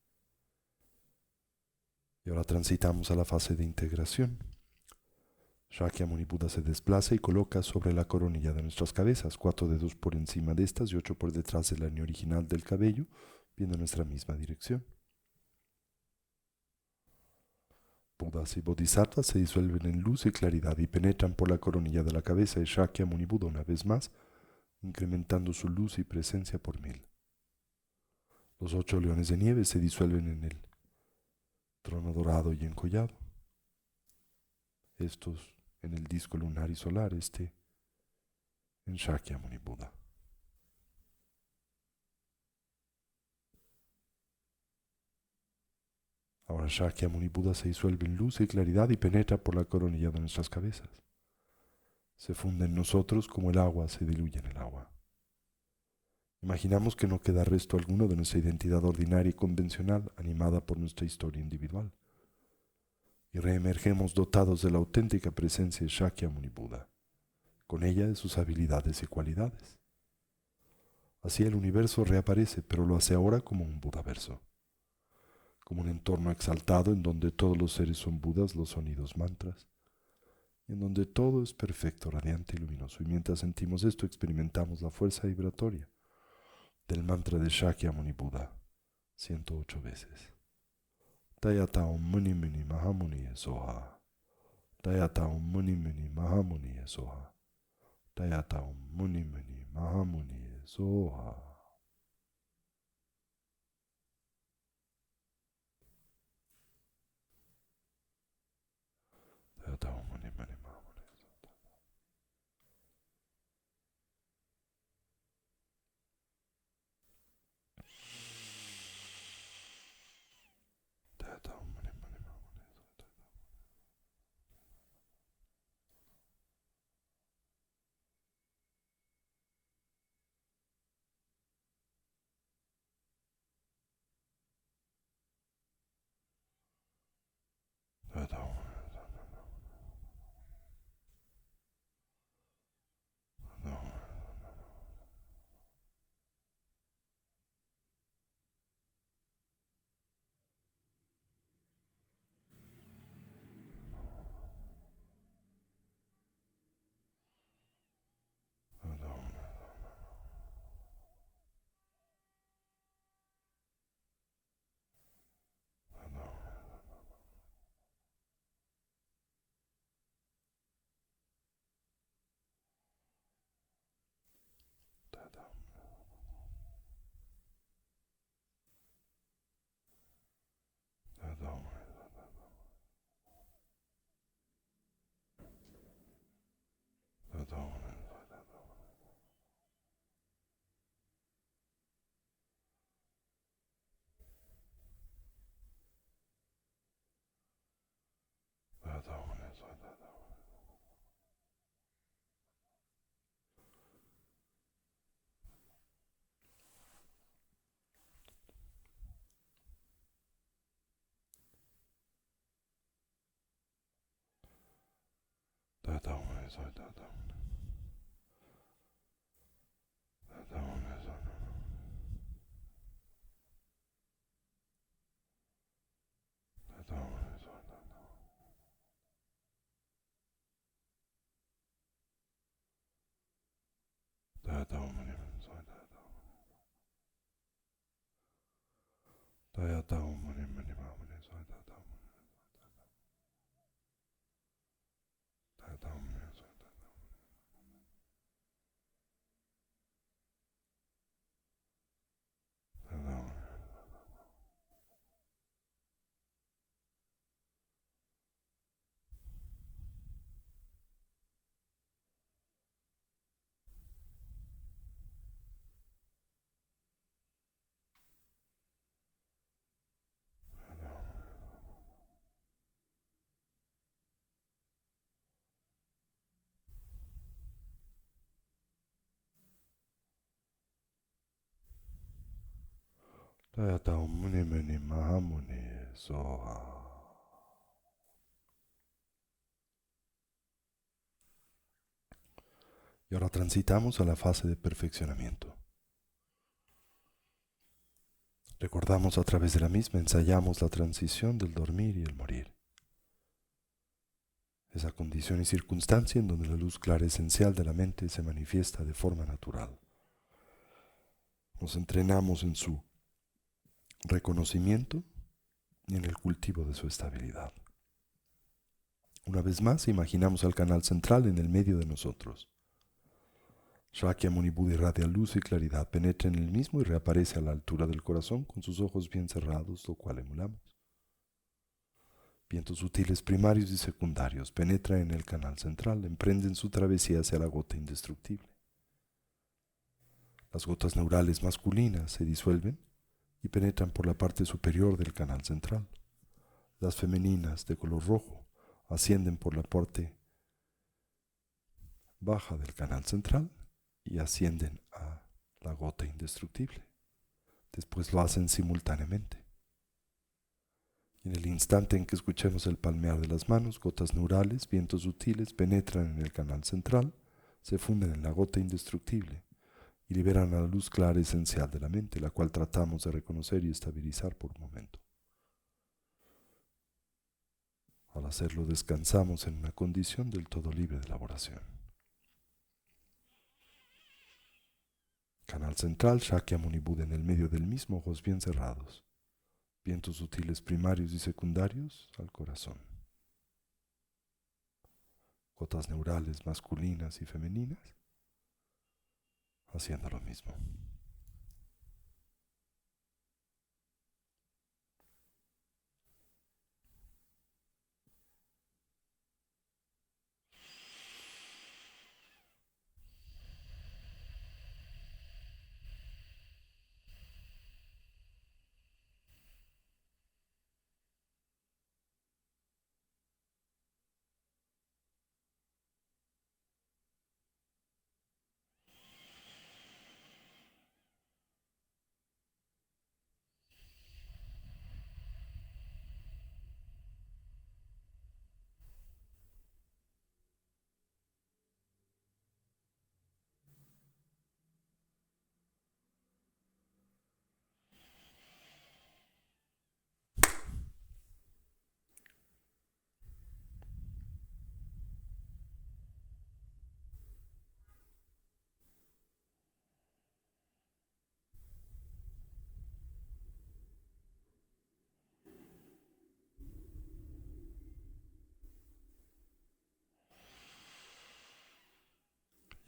Y ahora transitamos a la fase de integración. Shakyamuni Buda se desplaza y coloca sobre la coronilla de nuestras cabezas, 4 dedos por encima de estas y 8 por detrás de la línea original del cabello, viendo nuestra misma dirección. Budas y Bodhisattvas se disuelven en luz y claridad y penetran por la coronilla de la cabeza de Shakyamuni Buda una vez más, incrementando su luz y presencia por 1000. Los 8 leones de nieve se disuelven en el trono dorado y encollado. Estos en el disco lunar y solar, en Shakyamuni Buda. Ahora Shakyamuni Buda se disuelve en luz y claridad y penetra por la coronilla de nuestras cabezas. Se funde en nosotros como el agua se diluye en el agua. Imaginamos que no queda resto alguno de nuestra identidad ordinaria y convencional, animada por nuestra historia individual. Y reemergemos dotados de la auténtica presencia de Shakyamuni Buda, con ella de sus habilidades y cualidades. Así el universo reaparece, pero lo hace ahora como un Budaverso, como un entorno exaltado en donde todos los seres son Budas, los sonidos mantras, y en donde todo es perfecto, radiante y luminoso. Y mientras sentimos esto, experimentamos la fuerza vibratoria del mantra de Shakyamuni Buda 108 veces. Tayatao Muni Muni Mahamuni Soha. Tayatao Muni Muni Mahamuni Soha. Tayatao Muni Muni Mahamuni Soha. Tayatao Muni Muni Mahamuni Soha. Tayatao Muni Muni Mahamuni Soha. Tayatao Tayata Muni Muni Mahamuni Soha. Y ahora transitamos a la fase de perfeccionamiento. Recordamos a través de la misma, ensayamos la transición del dormir y el morir. Esa condición y circunstancia en donde la luz clara esencial de la mente se manifiesta de forma natural. Nos entrenamos en su reconocimiento y en el cultivo de su estabilidad. Una vez más, imaginamos al canal central en el medio de nosotros. Shakyamuni Buda irradia luz y claridad, penetra en el mismo y reaparece a la altura del corazón con sus ojos bien cerrados, lo cual emulamos. Vientos sutiles primarios y secundarios penetran en el canal central, emprenden su travesía hacia la gota indestructible. Las gotas neurales masculinas se disuelven y penetran por la parte superior del canal central. Las femeninas de color rojo ascienden por la parte baja del canal central y ascienden a la gota indestructible. Después lo hacen simultáneamente. En el instante en que escuchemos el palmear de las manos, gotas neurales, vientos sutiles penetran en el canal central, se funden en la gota indestructible y liberan a la luz clara esencial de la mente, la cual tratamos de reconocer y estabilizar por un momento. Al hacerlo descansamos en una condición del todo libre de elaboración. Canal central, Shakyamuni Buda en el medio del mismo, ojos bien cerrados. Vientos sutiles primarios y secundarios al corazón. Gotas neurales masculinas y femeninas haciendo lo mismo.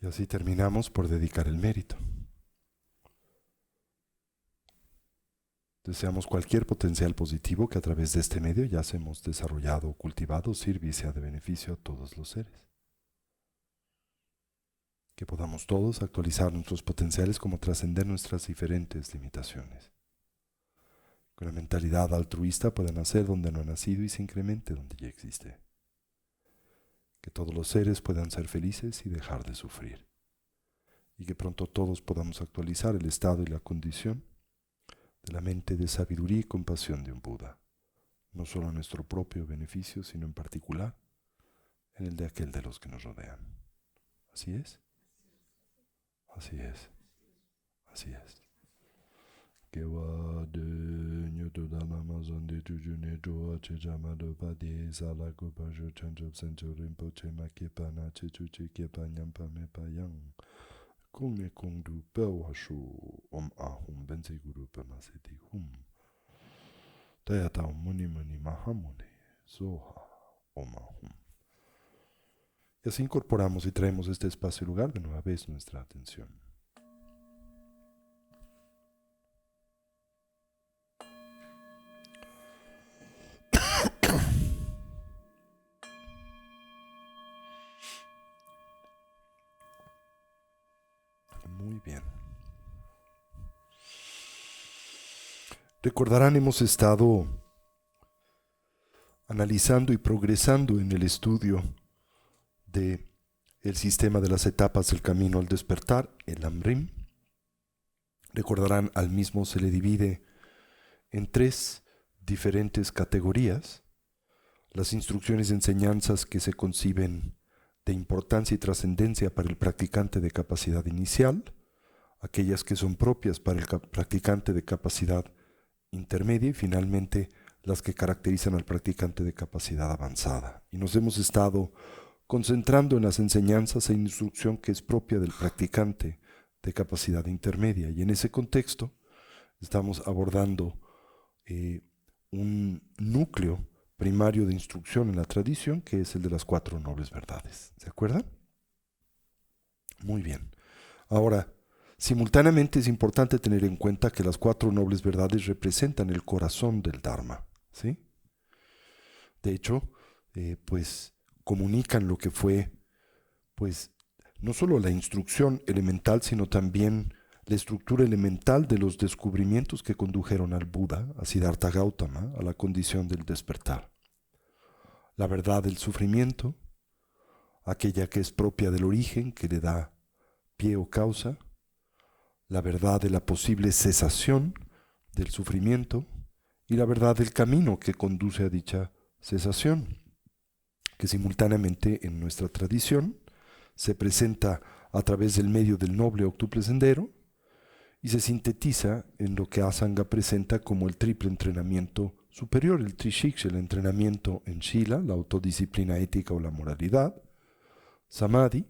Y así terminamos por dedicar el mérito. Deseamos cualquier potencial positivo que a través de este medio ya hemos desarrollado o cultivado sirva y sea de beneficio a todos los seres. Que podamos todos actualizar nuestros potenciales como trascender nuestras diferentes limitaciones. Que una mentalidad altruista pueda nacer donde no ha nacido y se incremente donde ya existe. Que todos los seres puedan ser felices y dejar de sufrir. Y que pronto todos podamos actualizar el estado y la condición de la mente de sabiduría y compasión de un Buda, no solo a nuestro propio beneficio, sino en particular en el de aquel de los que nos rodean. ¿Así es? Así es. Así es. Que va de ñuto dana mazon de tujune doa che llamado padi sala copa jo chanjo sencho rinpoche ma que pana che chuchi que panyam pa me payang. Kung ne kung du pe wa shu om ahum bense guru pe maseti hum. Tayata muni muni mahamune soha om ahum. Y así incorporamos y traemos este espacio y lugar de nueva vez nuestra atención. Muy bien. Recordarán, hemos estado analizando y progresando en el estudio de el sistema de las etapas del camino al despertar, el Amrim. Recordarán, al mismo se le divide en 3 diferentes categorías: las instrucciones y enseñanzas que se conciben de importancia y trascendencia para el practicante de capacidad inicial, aquellas que son propias para el practicante de capacidad intermedia y finalmente las que caracterizan al practicante de capacidad avanzada. Y nos hemos estado concentrando en las enseñanzas e instrucción que es propia del practicante de capacidad intermedia. Y en ese contexto estamos abordando un núcleo primario de instrucción en la tradición, que es el de las 4 nobles verdades. ¿Se acuerdan? Muy bien. Ahora, simultáneamente es importante tener en cuenta que las 4 nobles verdades representan el corazón del Dharma, ¿sí? De hecho, pues comunican lo que fue, pues, no solo la instrucción elemental, sino también la estructura elemental de los descubrimientos que condujeron al Buda, a Siddhartha Gautama, a la condición del despertar. La verdad del sufrimiento, aquella que es propia del origen, que le da pie o causa, la verdad de la posible cesación del sufrimiento y la verdad del camino que conduce a dicha cesación, que simultáneamente en nuestra tradición se presenta a través del medio del noble octuple sendero y se sintetiza en lo que Asanga presenta como el triple entrenamiento superior, el Trishiksha, el entrenamiento en Shila, la autodisciplina ética o la moralidad, Samadhi,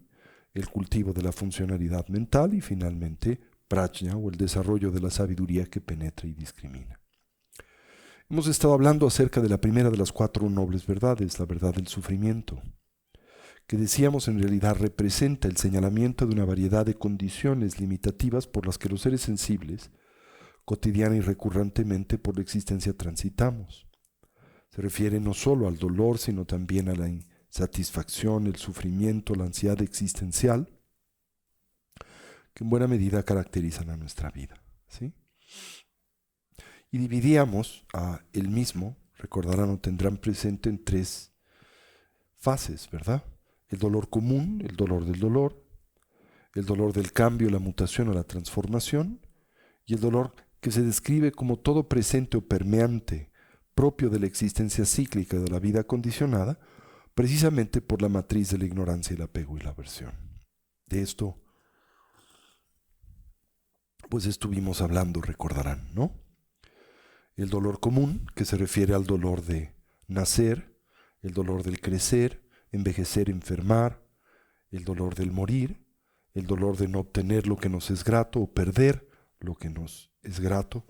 el cultivo de la funcionalidad mental y finalmente Prajna o el desarrollo de la sabiduría que penetra y discrimina. Hemos estado hablando acerca de la primera de las 4 nobles verdades, la verdad del sufrimiento, que decíamos en realidad representa el señalamiento de una variedad de condiciones limitativas por las que los seres sensibles, cotidiana y recurrentemente por la existencia transitamos. Se refiere no solo al dolor, sino también a la insatisfacción, el sufrimiento, la ansiedad existencial, que en buena medida caracterizan a nuestra vida, ¿sí? Y dividíamos a el mismo, recordarán o tendrán presente, en 3 fases, ¿verdad? El dolor común, el dolor del cambio, la mutación o la transformación, y el dolor que se describe como todo presente o permeante, propio de la existencia cíclica de la vida condicionada, precisamente por la matriz de la ignorancia, el apego y la aversión. De esto, pues estuvimos hablando, recordarán, ¿no? El dolor común, que se refiere al dolor de nacer, el dolor del crecer, envejecer, enfermar, el dolor del morir, el dolor de no obtener lo que nos es grato o perder lo que nos es grato,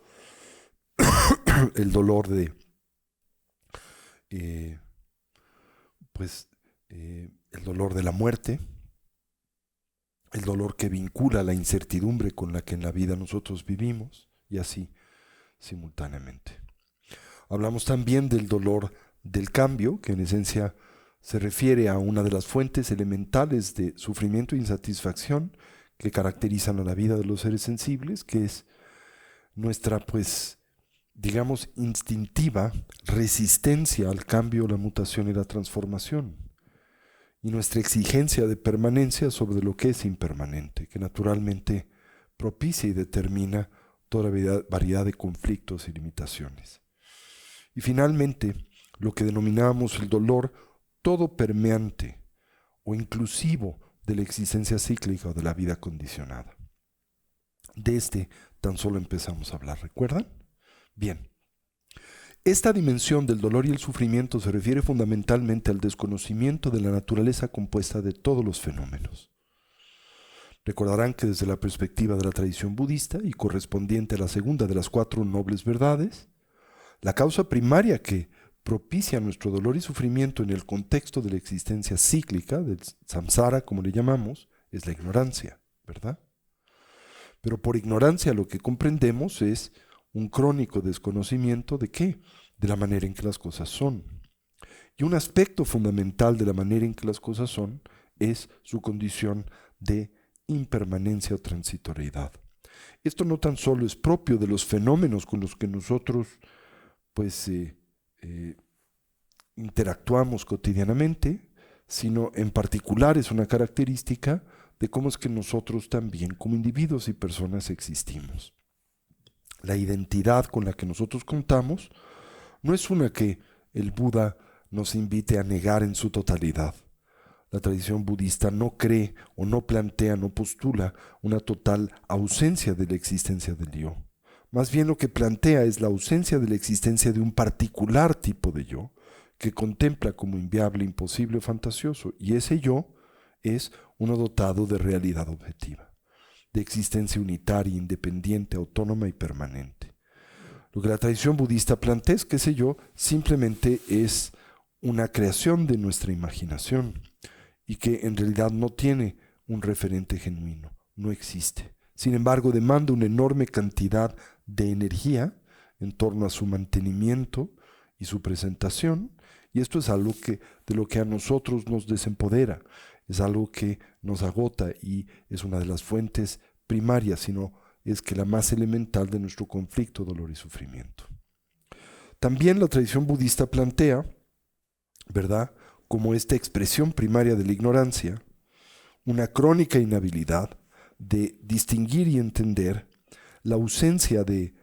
el dolor de, el dolor de la muerte, el dolor que vincula la incertidumbre con la que en la vida nosotros vivimos, y así simultáneamente. Hablamos también del dolor del cambio, que en esencia se refiere a una de las fuentes elementales de sufrimiento e insatisfacción que caracterizan a la vida de los seres sensibles, que es nuestra, pues, digamos, instintiva resistencia al cambio, la mutación y la transformación, y nuestra exigencia de permanencia sobre lo que es impermanente, que naturalmente propicia y determina toda variedad de conflictos y limitaciones. Y finalmente, lo que denominamos el dolor todo permeante o inclusivo de la existencia cíclica o de la vida condicionada. De este tan solo empezamos a hablar, ¿recuerdan? Bien. Esta dimensión del dolor y el sufrimiento se refiere fundamentalmente al desconocimiento de la naturaleza compuesta de todos los fenómenos. Recordarán que desde la perspectiva de la tradición budista y correspondiente a la segunda de las 4 nobles verdades, la causa primaria que propicia nuestro dolor y sufrimiento en el contexto de la existencia cíclica, del samsara, como le llamamos, es la ignorancia, ¿verdad? Pero por ignorancia lo que comprendemos es un crónico desconocimiento ¿de qué? De la manera en que las cosas son. Y un aspecto fundamental de la manera en que las cosas son es su condición de impermanencia o transitoriedad. Esto no tan solo es propio de los fenómenos con los que nosotros pues interactuamos cotidianamente, sino en particular es una característica de cómo es que nosotros también como individuos y personas existimos. La identidad con la que nosotros contamos no es una que el Buda nos invite a negar en su totalidad. La tradición budista no cree o no plantea, no postula una total ausencia de la existencia del yo. Más bien lo que plantea es la ausencia de la existencia de un particular tipo de yo que contempla como inviable, imposible o fantasioso. Y ese yo es uno dotado de realidad objetiva, de existencia unitaria, independiente, autónoma y permanente. Lo que la tradición budista plantea es que ese yo simplemente es una creación de nuestra imaginación y que en realidad no tiene un referente genuino, no existe. Sin embargo, demanda una enorme cantidad de energía en torno a su mantenimiento y su presentación, y esto es algo de lo que a nosotros nos desempodera, es algo que nos agota y es una de las fuentes primarias, sino es que la más elemental de nuestro conflicto, dolor y sufrimiento. También la tradición budista plantea, ¿verdad?, como esta expresión primaria de la ignorancia, una crónica inhabilidad de distinguir y entender la ausencia de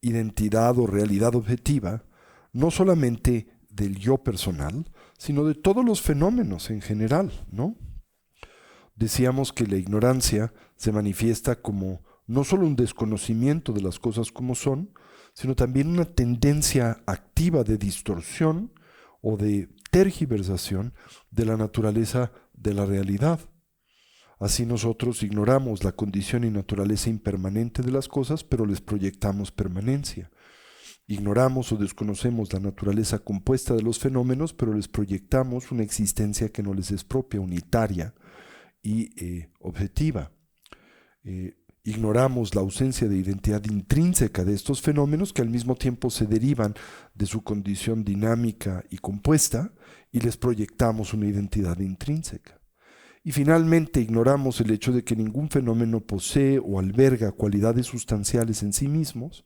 identidad o realidad objetiva, no solamente del yo personal, sino de todos los fenómenos en general, ¿no? Decíamos que la ignorancia se manifiesta como no solo un desconocimiento de las cosas como son, sino también una tendencia activa de distorsión o de tergiversación de la naturaleza de la realidad. Así nosotros ignoramos la condición y naturaleza impermanente de las cosas, pero les proyectamos permanencia. Ignoramos o desconocemos la naturaleza compuesta de los fenómenos, pero les proyectamos una existencia que no les es propia, unitaria y objetiva. Ignoramos la ausencia de identidad intrínseca de estos fenómenos que al mismo tiempo se derivan de su condición dinámica y compuesta y les proyectamos una identidad intrínseca. Y finalmente ignoramos el hecho de que ningún fenómeno posee o alberga cualidades sustanciales en sí mismos,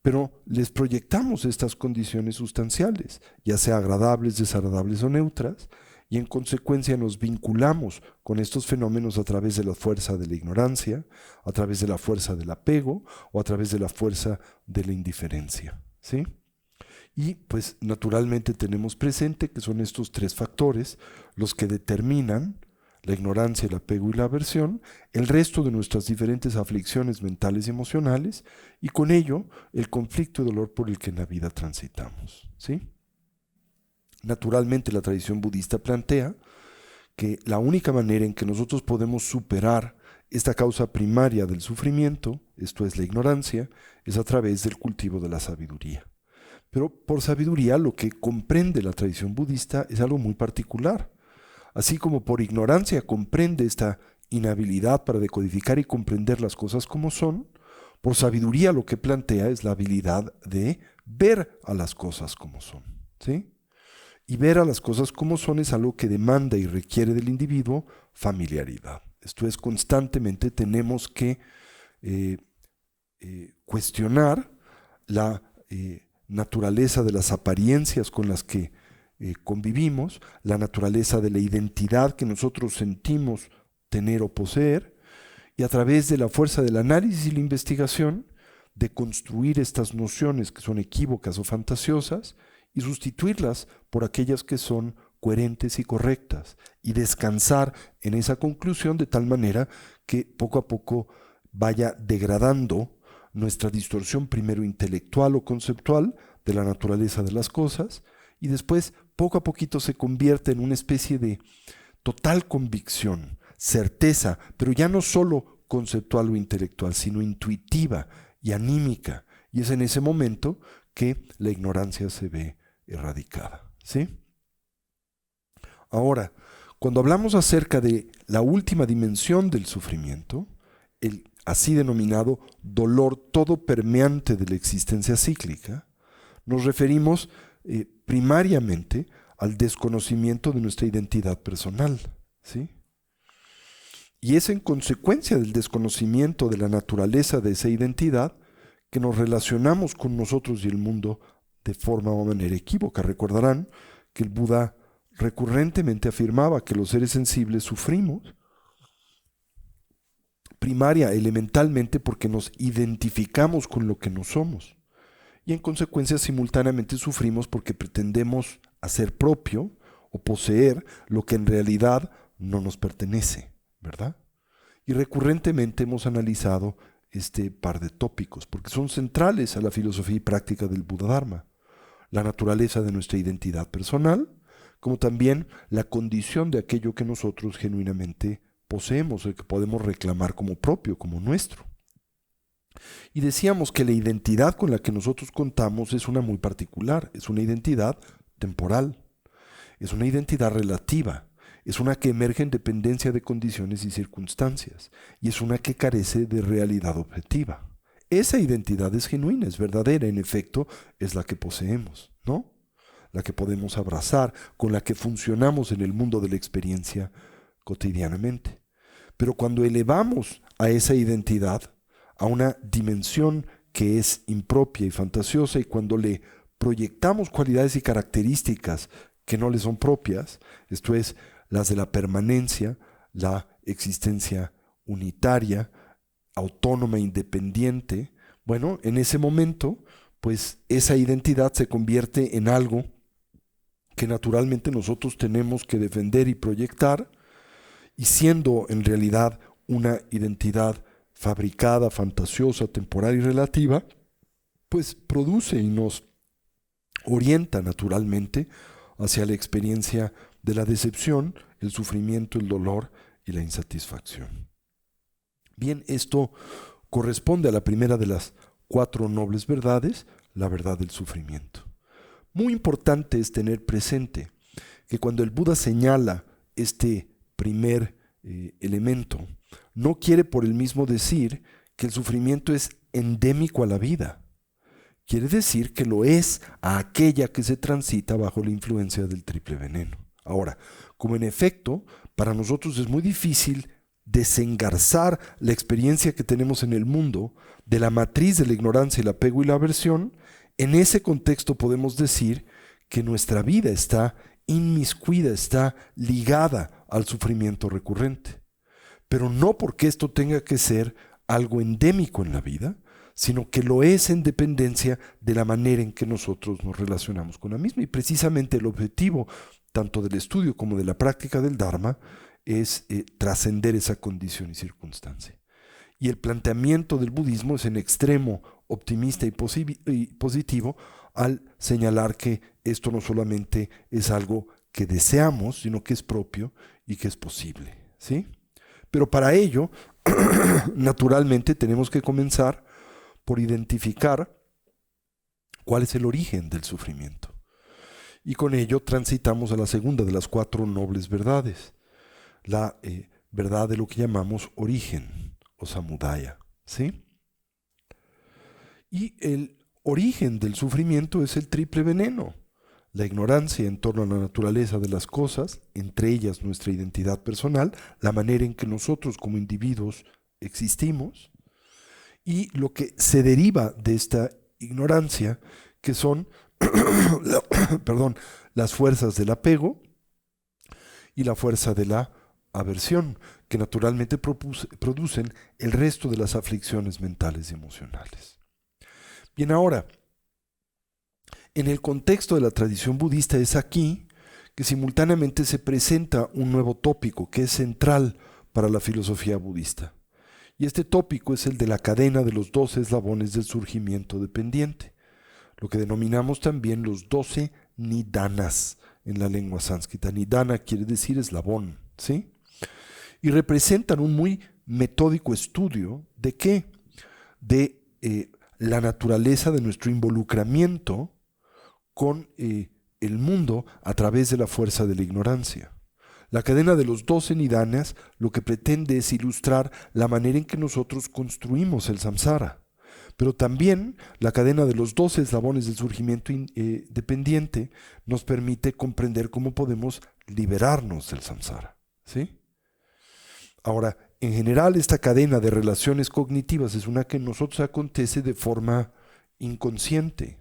pero les proyectamos estas condiciones sustanciales, ya sea agradables, desagradables o neutras, y en consecuencia nos vinculamos con estos fenómenos a través de la fuerza de la ignorancia, a través de la fuerza del apego o a través de la fuerza de la indiferencia, ¿sí? Y pues naturalmente tenemos presente que son estos tres factores los que determinan la ignorancia, el apego y la aversión, el resto de nuestras diferentes aflicciones mentales y emocionales, y con ello el conflicto y dolor por el que en la vida transitamos, ¿sí? Naturalmente la tradición budista plantea que la única manera en que nosotros podemos superar esta causa primaria del sufrimiento, esto es la ignorancia, es a través del cultivo de la sabiduría. Pero por sabiduría lo que comprende la tradición budista es algo muy particular. Así como por ignorancia comprende esta inhabilidad para decodificar y comprender las cosas como son, por sabiduría lo que plantea es la habilidad de ver a las cosas como son, ¿sí? Y ver a las cosas como son es algo que demanda y requiere del individuo familiaridad. Esto es, constantemente tenemos que cuestionar la naturaleza de las apariencias con las que convivimos, la naturaleza de la identidad que nosotros sentimos tener o poseer, y a través de la fuerza del análisis y la investigación, de construir estas nociones que son equívocas o fantasiosas y sustituirlas por aquellas que son coherentes y correctas, y descansar en esa conclusión de tal manera que poco a poco vaya degradando nuestra distorsión primero intelectual o conceptual de la naturaleza de las cosas, y después poco a poquito se convierte en una especie de total convicción, certeza, pero ya no solo conceptual o intelectual, sino intuitiva y anímica, y es en ese momento que la ignorancia se ve erradicada, ¿sí? Ahora, cuando hablamos acerca de la última dimensión del sufrimiento, el así denominado dolor todo permeante de la existencia cíclica, nos referimos primariamente al desconocimiento de nuestra identidad personal, ¿sí? Y es en consecuencia del desconocimiento de la naturaleza de esa identidad que nos relacionamos con nosotros y el mundo de forma o manera equívoca. Recordarán que el Buda recurrentemente afirmaba que los seres sensibles sufrimos primaria, elementalmente, porque nos identificamos con lo que no somos. Y en consecuencia simultáneamente sufrimos porque pretendemos hacer propio o poseer lo que en realidad no nos pertenece, ¿verdad? Y recurrentemente hemos analizado este par de tópicos, porque son centrales a la filosofía y práctica del Buddha-Dharma. La naturaleza de nuestra identidad personal, como también la condición de aquello que nosotros genuinamente poseemos, o que podemos reclamar como propio, como nuestro. Y decíamos que la identidad con la que nosotros contamos es una muy particular, es una identidad temporal, es una identidad relativa, es una que emerge en dependencia de condiciones y circunstancias, y es una que carece de realidad objetiva. Esa identidad es genuina, es verdadera, en efecto, es la que poseemos, ¿no? La que podemos abrazar, con la que funcionamos en el mundo de la experiencia cotidianamente. Pero cuando elevamos a esa identidad a una dimensión que es impropia y fantasiosa, y cuando le proyectamos cualidades y características que no le son propias, esto es, las de la permanencia, la existencia unitaria, autónoma, independiente, bueno, en ese momento, pues esa identidad se convierte en algo que naturalmente nosotros tenemos que defender y proyectar, y siendo en realidad una identidad fabricada, fantasiosa, temporal y relativa, pues produce y nos orienta naturalmente hacia la experiencia de la decepción, el sufrimiento, el dolor y la insatisfacción. Bien, esto corresponde a la primera de las 4 nobles verdades, la verdad del sufrimiento. Muy importante es tener presente que cuando el Buda señala este primer elemento, no quiere por el mismo decir que el sufrimiento es endémico a la vida. Quiere decir que lo es a aquella que se transita bajo la influencia del triple veneno. Ahora, como en efecto, para nosotros es muy difícil desengarzar la experiencia que tenemos en el mundo de la matriz de la ignorancia, el apego y la aversión, en ese contexto podemos decir que nuestra vida está inmiscuida, está ligada al sufrimiento recurrente. Pero no porque esto tenga que ser algo endémico en la vida, sino que lo es en dependencia de la manera en que nosotros nos relacionamos con la misma. Y precisamente el objetivo, tanto del estudio como de la práctica del Dharma, es trascender esa condición y circunstancia. Y el planteamiento del budismo es en extremo optimista y positivo al señalar que esto no solamente es algo que deseamos, sino que es propio y que es posible, ¿sí? Pero para ello, naturalmente, tenemos que comenzar por identificar cuál es el origen del sufrimiento. Y con ello transitamos a la segunda de las 4 nobles verdades, la verdad de lo que llamamos origen o samudaya, ¿sí? Y el origen del sufrimiento es el triple veneno: la ignorancia en torno a la naturaleza de las cosas, entre ellas nuestra identidad personal, la manera en que nosotros como individuos existimos, y lo que se deriva de esta ignorancia, que son las fuerzas del apego y la fuerza de la aversión, que naturalmente producen el resto de las aflicciones mentales y emocionales. Bien, ahora, en el contexto de la tradición budista es aquí que simultáneamente se presenta un nuevo tópico que es central para la filosofía budista. Y este tópico es el de la cadena de los 12 eslabones del surgimiento dependiente, lo que denominamos también los 12 nidanas en la lengua sánscrita. Nidana quiere decir eslabón, ¿sí? Y representan un muy metódico estudio ¿de qué? De la naturaleza de nuestro involucramiento con el mundo a través de la fuerza de la ignorancia. La cadena de los 12 nidanas lo que pretende es ilustrar la manera en que nosotros construimos el samsara. Pero también la cadena de los 12 eslabones del surgimiento dependiente nos permite comprender cómo podemos liberarnos del samsara, ¿sí? Ahora, en general, esta cadena de relaciones cognitivas es una que en nosotros acontece de forma inconsciente.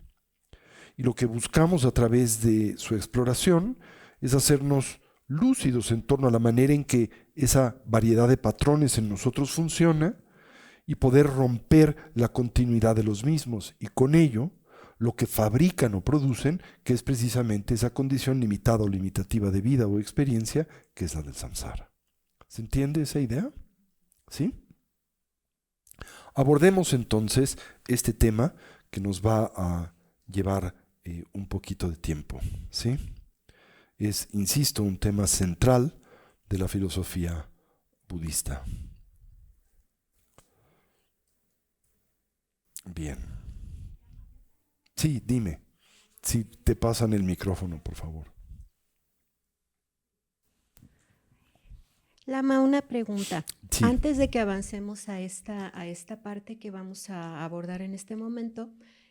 Y lo que buscamos a través de su exploración es hacernos lúcidos en torno a la manera en que esa variedad de patrones en nosotros funciona y poder romper la continuidad de los mismos y con ello lo que fabrican o producen, que es precisamente esa condición limitada o limitativa de vida o experiencia, que es la del samsara. ¿Se entiende esa idea? ¿Sí? Abordemos entonces este tema que nos va a llevar un poquito de tiempo. ¿Sí? Es, insisto, un tema central de la filosofía budista. Bien. Sí, dime. Si te pasan el micrófono, por favor. Lama, una pregunta. Sí. Antes de que avancemos a esta parte que vamos a abordar en este momento,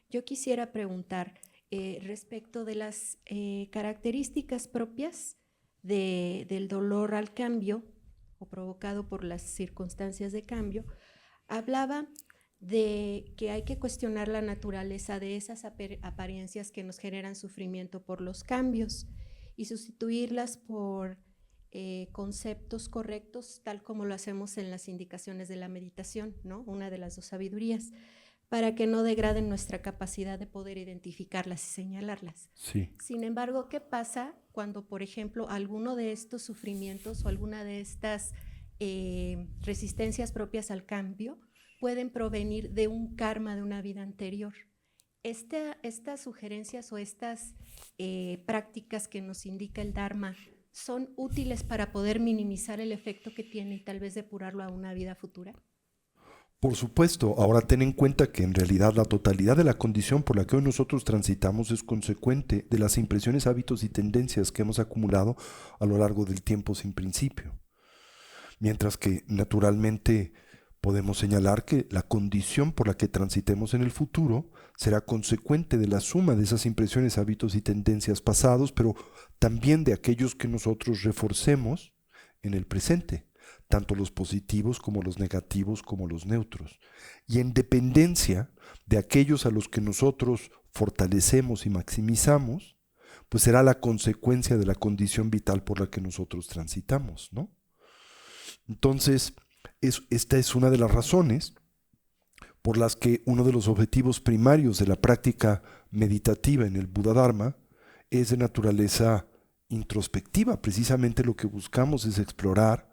yo quisiera preguntar respecto de las características propias del dolor al cambio o provocado por las circunstancias de cambio. Hablaba de que hay que cuestionar la naturaleza de esas apariencias que nos generan sufrimiento por los cambios y sustituirlas por conceptos correctos, tal como lo hacemos en las indicaciones de la meditación, ¿no? Una de las dos sabidurías, para que no degraden nuestra capacidad de poder identificarlas y señalarlas. Sí. Sin embargo, ¿qué pasa cuando, por ejemplo, alguno de estos sufrimientos o alguna de estas resistencias propias al cambio pueden provenir de un karma de una vida anterior? Estas sugerencias o estas prácticas que nos indica el Dharma son útiles para poder minimizar el efecto que tiene y tal vez depurarlo a una vida futura. Por supuesto, ahora ten en cuenta que en realidad la totalidad de la condición por la que hoy nosotros transitamos es consecuente de las impresiones, hábitos y tendencias que hemos acumulado a lo largo del tiempo sin principio. Mientras que naturalmente podemos señalar que la condición por la que transitemos en el futuro será consecuente de la suma de esas impresiones, hábitos y tendencias pasados, pero también de aquellos que nosotros reforcemos en el presente, tanto los positivos como los negativos como los neutros, y en dependencia de aquellos a los que nosotros fortalecemos y maximizamos, pues será la consecuencia de la condición vital por la que nosotros transitamos, ¿no? Entonces, esta es una de las razones por las que uno de los objetivos primarios de la práctica meditativa en el Buddha Dharma es de naturaleza introspectiva. Precisamente lo que buscamos es explorar,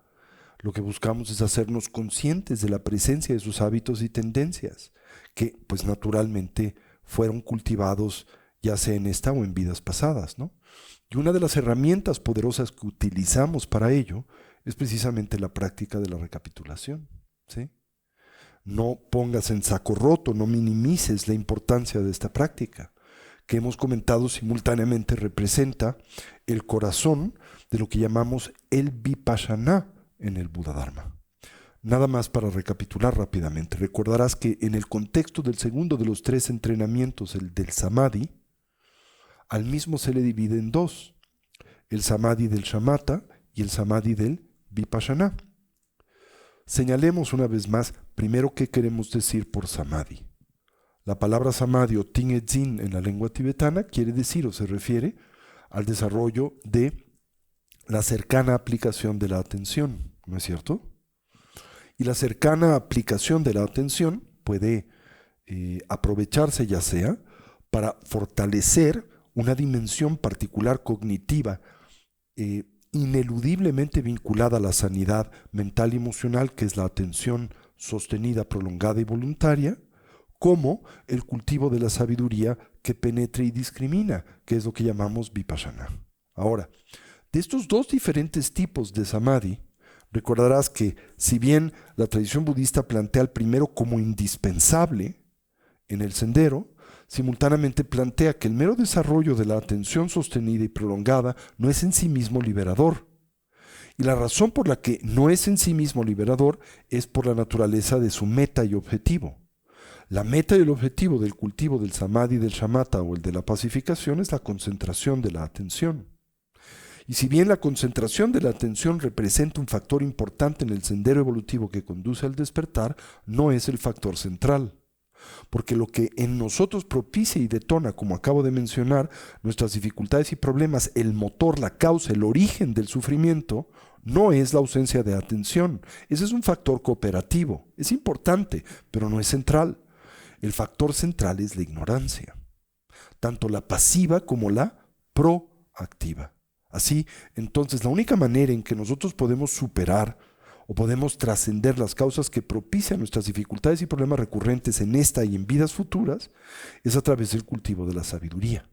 lo que buscamos es hacernos conscientes de la presencia de sus hábitos y tendencias, que pues naturalmente fueron cultivados ya sea en esta o en vidas pasadas, ¿no? Y una de las herramientas poderosas que utilizamos para ello es precisamente la práctica de la recapitulación, ¿sí? No pongas en saco roto, no minimices la importancia de esta práctica, que hemos comentado simultáneamente representa el corazón de lo que llamamos el vipassana en el Buddha Dharma. Nada más para recapitular rápidamente, recordarás que en el contexto del segundo de los tres entrenamientos, el del samadhi, al mismo se le divide en dos, el samadhi del shamatha y el samadhi del vipassana. Señalemos una vez más, primero, qué queremos decir por samadhi. La palabra samadhi o ting edzin en la lengua tibetana quiere decir o se refiere al desarrollo de la cercana aplicación de la atención, ¿no es cierto? Y la cercana aplicación de la atención puede aprovecharse ya sea para fortalecer una dimensión particular cognitiva ineludiblemente vinculada a la sanidad mental y emocional, que es la atención sostenida, prolongada y voluntaria, como el cultivo de la sabiduría que penetra y discrimina, que es lo que llamamos vipassana. Ahora, de estos dos diferentes tipos de samadhi, recordarás que si bien la tradición budista plantea el primero como indispensable en el sendero, simultáneamente plantea que el mero desarrollo de la atención sostenida y prolongada no es en sí mismo liberador. Y la razón por la que no es en sí mismo liberador es por la naturaleza de su meta y objetivo. La meta y el objetivo del cultivo del samadhi, del shamatha o el de la pacificación es la concentración de la atención. Y si bien la concentración de la atención representa un factor importante en el sendero evolutivo que conduce al despertar, no es el factor central. Porque lo que en nosotros propicia y detona, como acabo de mencionar, nuestras dificultades y problemas, el motor, la causa, el origen del sufrimiento, no es la ausencia de atención. Ese es un factor cooperativo. Es importante, pero no es central. El factor central es la ignorancia, tanto la pasiva como la proactiva. Así, entonces, la única manera en que nosotros podemos superar o podemos trascender las causas que propician nuestras dificultades y problemas recurrentes en esta y en vidas futuras es a través del cultivo de la sabiduría.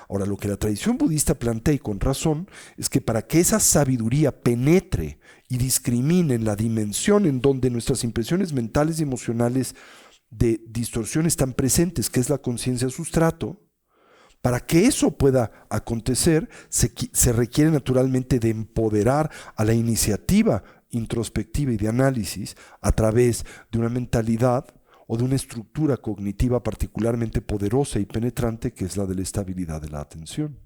Ahora, lo que la tradición budista plantea, y con razón, es que para que esa sabiduría penetre y discrimine en la dimensión en donde nuestras impresiones mentales y emocionales de distorsión están presentes, que es la conciencia sustrato, para que eso pueda acontecer, se requiere naturalmente de empoderar a la iniciativa introspectiva y de análisis a través de una mentalidad o de una estructura cognitiva particularmente poderosa y penetrante, que es la de la estabilidad de la atención.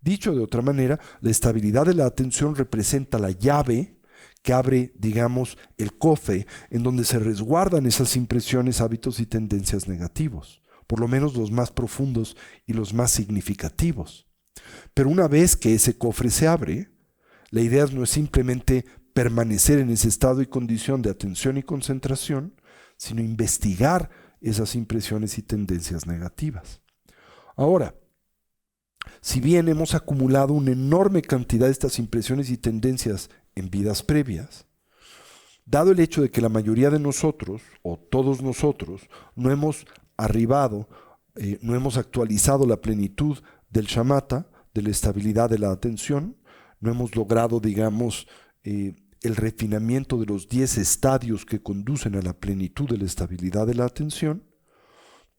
Dicho de otra manera, la estabilidad de la atención representa la llave que abre, digamos, el cofre en donde se resguardan esas impresiones, hábitos y tendencias negativos, por lo menos los más profundos y los más significativos. Pero una vez que ese cofre se abre, la idea no es simplemente permanecer en ese estado y condición de atención y concentración, sino investigar esas impresiones y tendencias negativas. Ahora, si bien hemos acumulado una enorme cantidad de estas impresiones y tendencias en vidas previas, dado el hecho de que la mayoría de nosotros, o todos nosotros, no hemos arribado, no hemos actualizado la plenitud del shamatha, de la estabilidad de la atención, no hemos logrado, digamos, el refinamiento de los 10 estadios que conducen a la plenitud de la estabilidad de la atención,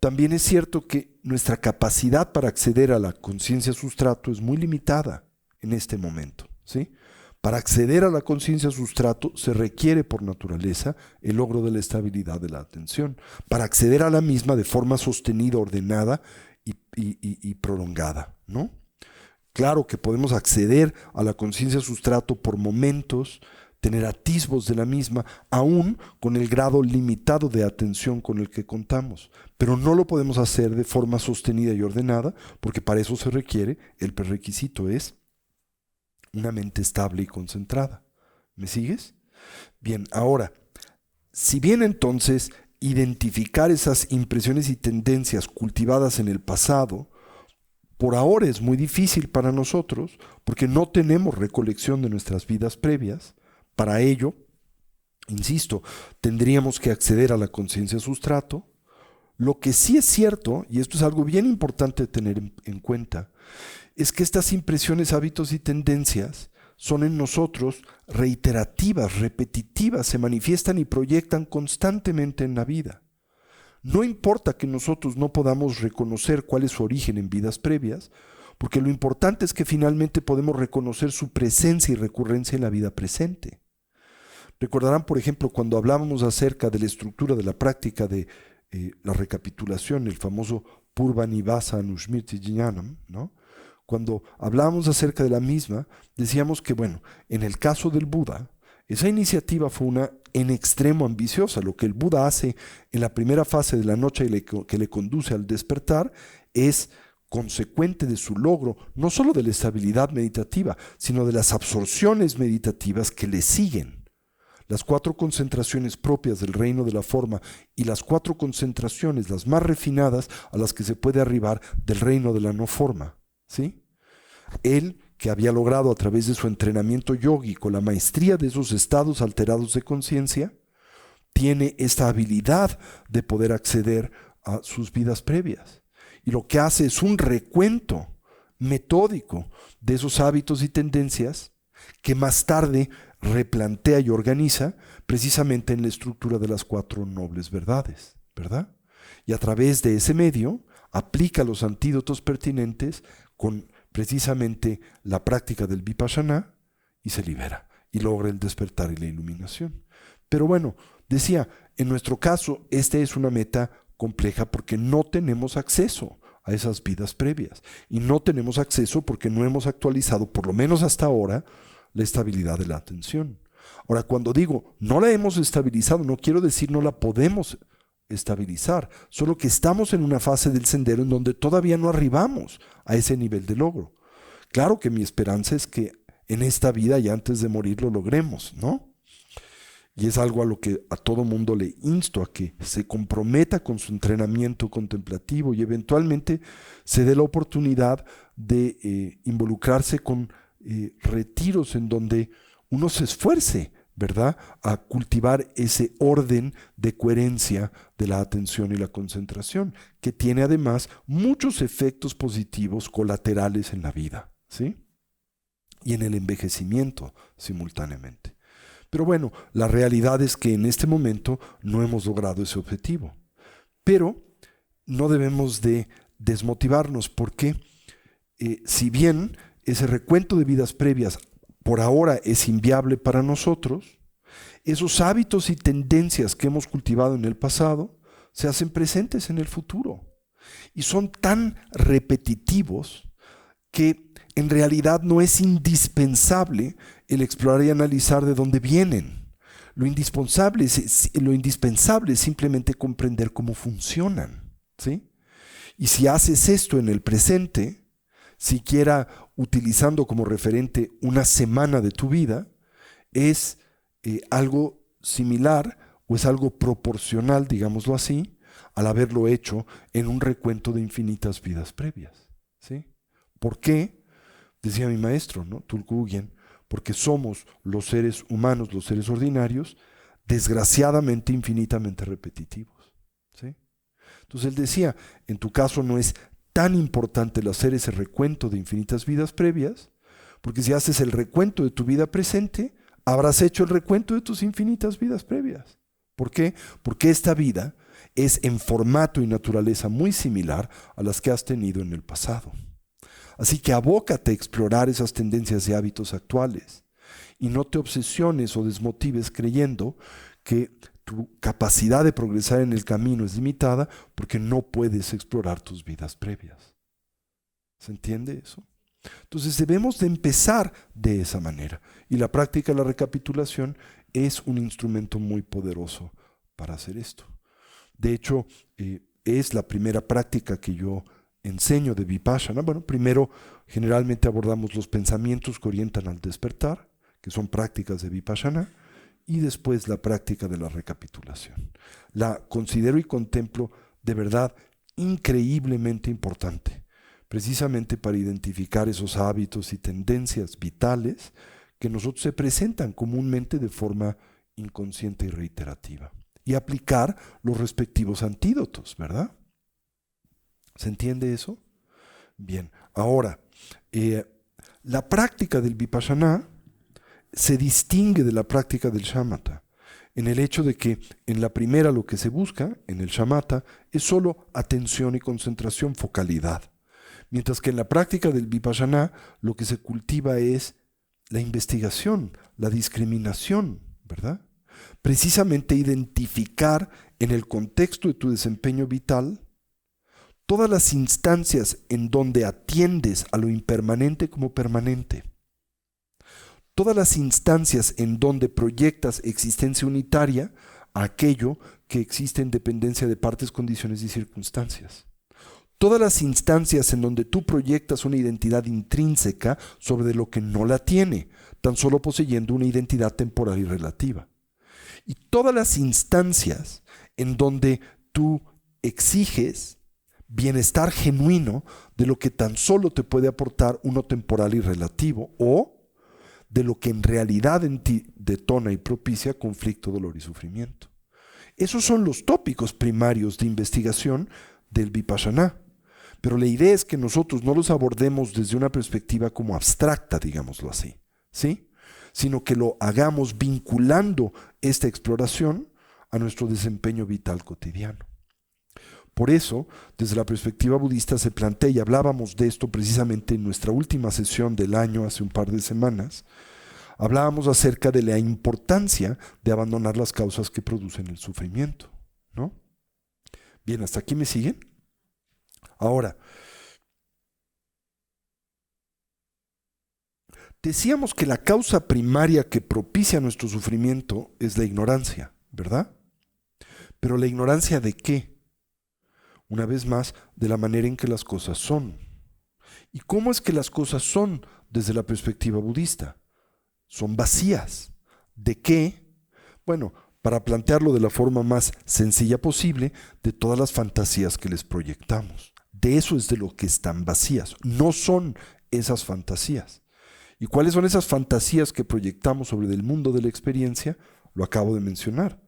también es cierto que nuestra capacidad para acceder a la conciencia sustrato es muy limitada en este momento, ¿sí? Para acceder a la conciencia sustrato se requiere por naturaleza el logro de la estabilidad de la atención, para acceder a la misma de forma sostenida, ordenada y prolongada, ¿no? Claro que podemos acceder a la conciencia sustrato por momentos, tener atisbos de la misma, aún con el grado limitado de atención con el que contamos. Pero no lo podemos hacer de forma sostenida y ordenada, porque para eso se requiere, el prerequisito es una mente estable y concentrada. ¿Me sigues? Bien, ahora, si bien entonces identificar esas impresiones y tendencias cultivadas en el pasado, por ahora es muy difícil para nosotros, porque no tenemos recolección de nuestras vidas previas. Para ello, insisto, tendríamos que acceder a la conciencia sustrato. Lo que sí es cierto, y esto es algo bien importante de tener en cuenta, es que estas impresiones, hábitos y tendencias son en nosotros reiterativas, repetitivas, se manifiestan y proyectan constantemente en la vida. No importa que nosotros no podamos reconocer cuál es su origen en vidas previas, porque lo importante es que finalmente podemos reconocer su presencia y recurrencia en la vida presente. Recordarán, por ejemplo, cuando hablábamos acerca de la estructura de la práctica de la recapitulación, el famoso Purvanivasa Anushmriti Jnanam, ¿no? Cuando hablábamos acerca de la misma, decíamos que, bueno, en el caso del Buda, esa iniciativa fue una en extremo ambiciosa. Lo que el Buda hace en la primera fase de la noche que le conduce al despertar es consecuente de su logro, no solo de la estabilidad meditativa, sino de las absorciones meditativas que le siguen. Las 4 concentraciones propias del reino de la forma y las 4 concentraciones, las más refinadas, a las que se puede arribar del reino de la no forma, ¿sí? Él, que había logrado a través de su entrenamiento yógico la maestría de esos estados alterados de conciencia, tiene esta habilidad de poder acceder a sus vidas previas. Y lo que hace es un recuento metódico de esos hábitos y tendencias que más tarde replantea y organiza precisamente en la estructura de las 4 nobles verdades, ¿verdad? Y a través de ese medio aplica los antídotos pertinentes con precisamente la práctica del Vipassana y se libera y logra el despertar y la iluminación. Pero bueno, decía, en nuestro caso, esta es una meta compleja porque no tenemos acceso a esas vidas previas y no tenemos acceso porque no hemos actualizado, por lo menos hasta ahora, la estabilidad de la atención. Ahora, cuando digo no la hemos estabilizado, no quiero decir no la podemos estabilizar, solo que estamos en una fase del sendero en donde todavía no arribamos a ese nivel de logro. Claro que mi esperanza es que en esta vida y antes de morir lo logremos, ¿no? Y es algo a lo que a todo mundo le insto a que se comprometa con su entrenamiento contemplativo y eventualmente se dé la oportunidad de involucrarse con retiros en donde uno se esfuerce, ¿verdad?, a cultivar ese orden de coherencia de la atención y la concentración, que tiene además muchos efectos positivos colaterales en la vida, ¿sí? Y en el envejecimiento simultáneamente. Pero bueno, la realidad es que en este momento no hemos logrado ese objetivo. Pero no debemos de desmotivarnos porque si bien ese recuento de vidas previas por ahora es inviable para nosotros, esos hábitos y tendencias que hemos cultivado en el pasado se hacen presentes en el futuro y son tan repetitivos que en realidad no es indispensable el explorar y analizar de dónde vienen. Lo indispensable es simplemente comprender cómo funcionan, ¿sí? Y si haces esto en el presente, siquiera utilizando como referente una semana de tu vida, es algo similar o es algo proporcional, digámoslo así, al haberlo hecho en un recuento de infinitas vidas previas, ¿sí? ¿Por qué? Decía mi maestro, ¿no?, Tulkugen, porque somos los seres humanos, los seres ordinarios, desgraciadamente infinitamente repetitivos, ¿sí? Entonces él decía, en tu caso no es tan importante el hacer ese recuento de infinitas vidas previas, porque si haces el recuento de tu vida presente, habrás hecho el recuento de tus infinitas vidas previas. ¿Por qué? Porque esta vida es en formato y naturaleza muy similar a las que has tenido en el pasado. Así que abócate a explorar esas tendencias y hábitos actuales y no te obsesiones o desmotives creyendo que tu capacidad de progresar en el camino es limitada porque no puedes explorar tus vidas previas. ¿Se entiende eso? Entonces debemos de empezar de esa manera y la práctica de la recapitulación es un instrumento muy poderoso para hacer esto. De hecho, es la primera práctica que yo enseño de Vipassana. Bueno, primero generalmente abordamos los pensamientos que orientan al despertar, que son prácticas de Vipassana, y después la práctica de la recapitulación. La considero y contemplo de verdad increíblemente importante, precisamente para identificar esos hábitos y tendencias vitales que nosotros se presentan comúnmente de forma inconsciente y reiterativa, y aplicar los respectivos antídotos, ¿verdad? ¿Se entiende eso? Bien, ahora, la práctica del Vipassana se distingue de la práctica del Shamatha en el hecho de que en la primera lo que se busca, en el Shamatha, es solo atención y concentración, focalidad. Mientras que en la práctica del Vipassana lo que se cultiva es la investigación, la discriminación, ¿verdad? Precisamente identificar en el contexto de tu desempeño vital todas las instancias en donde atiendes a lo impermanente como permanente. Todas las instancias en donde proyectas existencia unitaria a aquello que existe en dependencia de partes, condiciones y circunstancias. Todas las instancias en donde tú proyectas una identidad intrínseca sobre lo que no la tiene, tan solo poseyendo una identidad temporal y relativa. Y todas las instancias en donde tú exiges bienestar genuino de lo que tan solo te puede aportar uno temporal y relativo, o de lo que en realidad en ti detona y propicia conflicto, dolor y sufrimiento. Esos son los tópicos primarios de investigación del Vipassana. Pero la idea es que nosotros no los abordemos desde una perspectiva como abstracta, digámoslo así, ¿sí? Sino que lo hagamos vinculando esta exploración a nuestro desempeño vital cotidiano. Por eso, desde la perspectiva budista se plantea, y hablábamos de esto precisamente en nuestra última sesión del año, hace un par de semanas, hablábamos acerca de la importancia de abandonar las causas que producen el sufrimiento, ¿no? Bien, ¿hasta aquí me siguen? Ahora, decíamos que la causa primaria que propicia nuestro sufrimiento es la ignorancia, ¿verdad? Pero la ignorancia ¿de qué? Una vez más, de la manera en que las cosas son. ¿Y cómo es que las cosas son desde la perspectiva budista? Son vacías. ¿De qué? Bueno, para plantearlo de la forma más sencilla posible, de todas las fantasías que les proyectamos. De eso es de lo que están vacías. No son esas fantasías. ¿Y cuáles son esas fantasías que proyectamos sobre el mundo de la experiencia? Lo acabo de mencionar,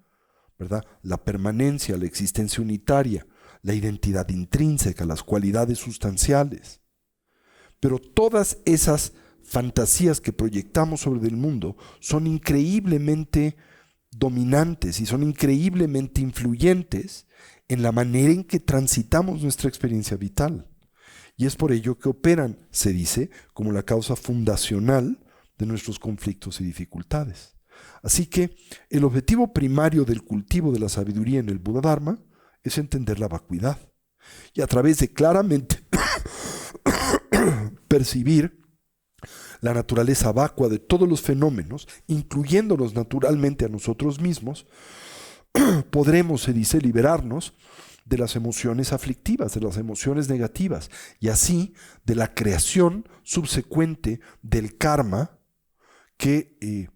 ¿verdad? La permanencia, la existencia unitaria, la identidad intrínseca, las cualidades sustanciales. Pero todas esas fantasías que proyectamos sobre el mundo son increíblemente dominantes y son increíblemente influyentes en la manera en que transitamos nuestra experiencia vital. Y es por ello que operan, se dice, como la causa fundacional de nuestros conflictos y dificultades. Así que el objetivo primario del cultivo de la sabiduría en el Buda Dharma es entender la vacuidad. Y a través de claramente percibir la naturaleza vacua de todos los fenómenos, incluyéndonos naturalmente a nosotros mismos, podremos, se dice, liberarnos de las emociones aflictivas, de las emociones negativas, y así de la creación subsecuente del karma que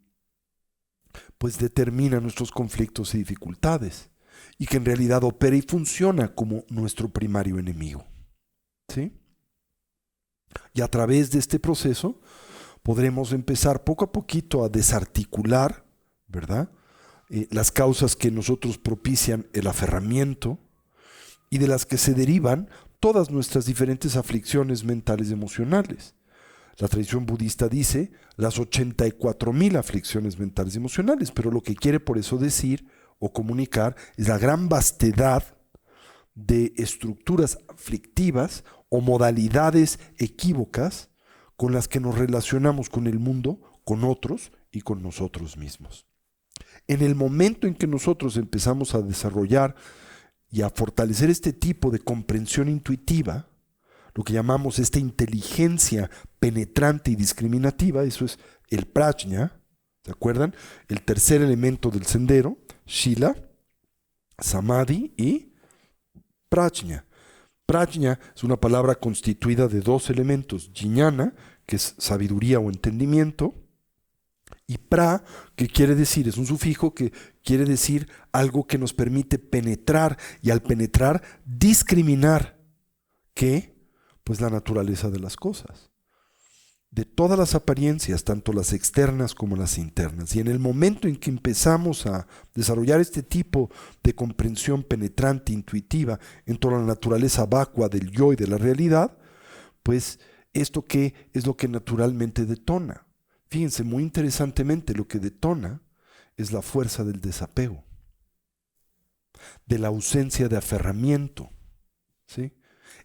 pues determina nuestros conflictos y dificultades, y que en realidad opera y funciona como nuestro primario enemigo. ¿Sí? Y a través de este proceso podremos empezar poco a poquito a desarticular, ¿verdad? Las causas que nosotros propician el aferramiento y de las que se derivan todas nuestras diferentes aflicciones mentales y emocionales. La tradición budista dice las 84,000 aflicciones mentales y emocionales, pero lo que quiere por eso decir o comunicar es la gran vastedad de estructuras aflictivas o modalidades equívocas con las que nos relacionamos con el mundo, con otros y con nosotros mismos. En el momento en que nosotros empezamos a desarrollar y a fortalecer este tipo de comprensión intuitiva, lo que llamamos esta inteligencia penetrante y discriminativa, eso es el prajna, ¿se acuerdan? El tercer elemento del sendero, shila, samadhi y prajna. Prajna es una palabra constituida de dos elementos, jnana, que es sabiduría o entendimiento, y pra, que quiere decir, es un sufijo que quiere decir algo que nos permite penetrar, y al penetrar, discriminar, ¿qué? Pues la naturaleza de las cosas. De todas las apariencias, tanto las externas como las internas. Y en el momento en que empezamos a desarrollar este tipo de comprensión penetrante, intuitiva, en torno a la naturaleza vacua del yo y de la realidad, pues esto que es lo que naturalmente detona. Fíjense, muy interesantemente, lo que detona es la fuerza del desapego, de la ausencia de aferramiento, ¿sí?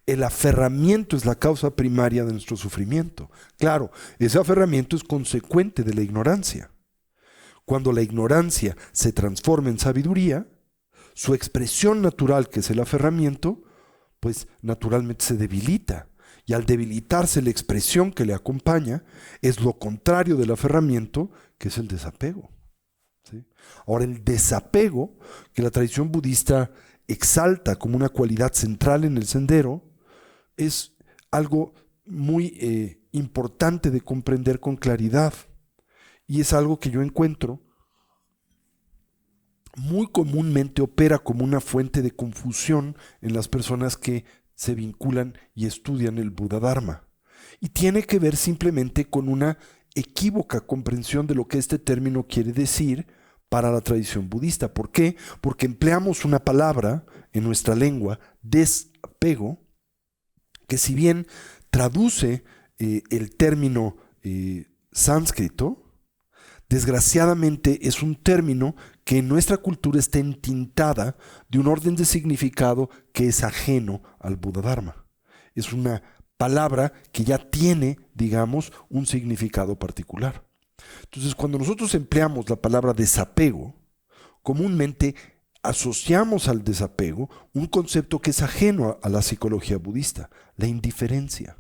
El aferramiento es la causa primaria de nuestro sufrimiento. Claro, ese aferramiento es consecuente de la ignorancia. Cuando la ignorancia se transforma en sabiduría, su expresión natural, que es el aferramiento, pues naturalmente se debilita. Y al debilitarse la expresión que le acompaña, es lo contrario del aferramiento, que es el desapego. ¿Sí? Ahora, el desapego, que la tradición budista exalta como una cualidad central en el sendero, es algo muy importante de comprender con claridad, y es algo que yo encuentro muy comúnmente opera como una fuente de confusión en las personas que se vinculan y estudian el Buda Dharma, y tiene que ver simplemente con una equívoca comprensión de lo que este término quiere decir para la tradición budista. ¿Por qué? Porque empleamos una palabra en nuestra lengua, desapego, que si bien traduce el término sánscrito, desgraciadamente es un término que en nuestra cultura está entintada de un orden de significado que es ajeno al Buda Dharma. Es una palabra que ya tiene, digamos, un significado particular. Entonces, cuando nosotros empleamos la palabra desapego, comúnmente asociamos al desapego un concepto que es ajeno a la psicología budista, la indiferencia.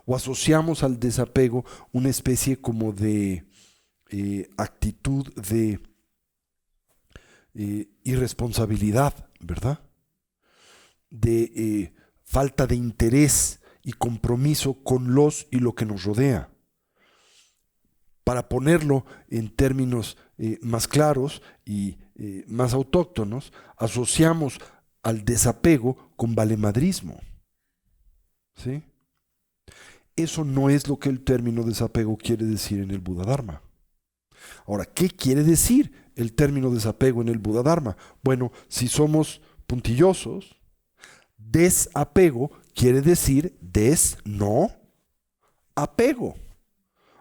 O asociamos al desapego una especie como de actitud de irresponsabilidad, ¿verdad? De falta de interés y compromiso con los y lo que nos rodea. Para ponerlo en términos más claros y más autóctonos, asociamos al desapego con valemadrismo, ¿sí? Eso no es lo que el término desapego quiere decir en el Buda Dharma. Ahora, ¿qué quiere decir el término desapego en el Buda Dharma? Bueno, si somos puntillosos, desapego quiere decir no apego.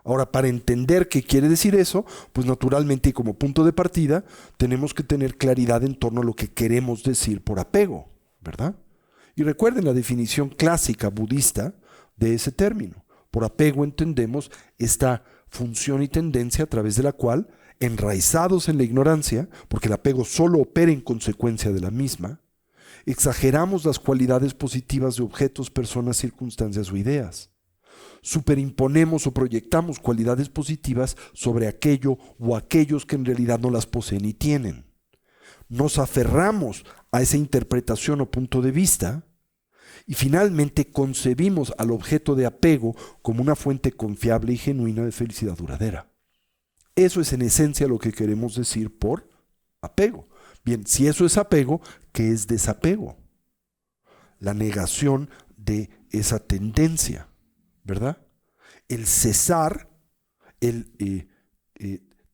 Ahora, para entender qué quiere decir eso, pues naturalmente y como punto de partida, tenemos que tener claridad en torno a lo que queremos decir por apego, ¿verdad? Y recuerden la definición clásica budista de ese término. Por apego entendemos esta función y tendencia a través de la cual, enraizados en la ignorancia, porque el apego solo opera en consecuencia de la misma, exageramos las cualidades positivas de objetos, personas, circunstancias o ideas. Superimponemos o proyectamos cualidades positivas sobre aquello o aquellos que en realidad no las poseen y tienen. Nos aferramos a esa interpretación o punto de vista y finalmente concebimos al objeto de apego como una fuente confiable y genuina de felicidad duradera. Eso es en esencia lo que queremos decir por apego. Bien, si eso es apego, ¿qué es desapego? La negación de esa tendencia, ¿verdad? El cesar, el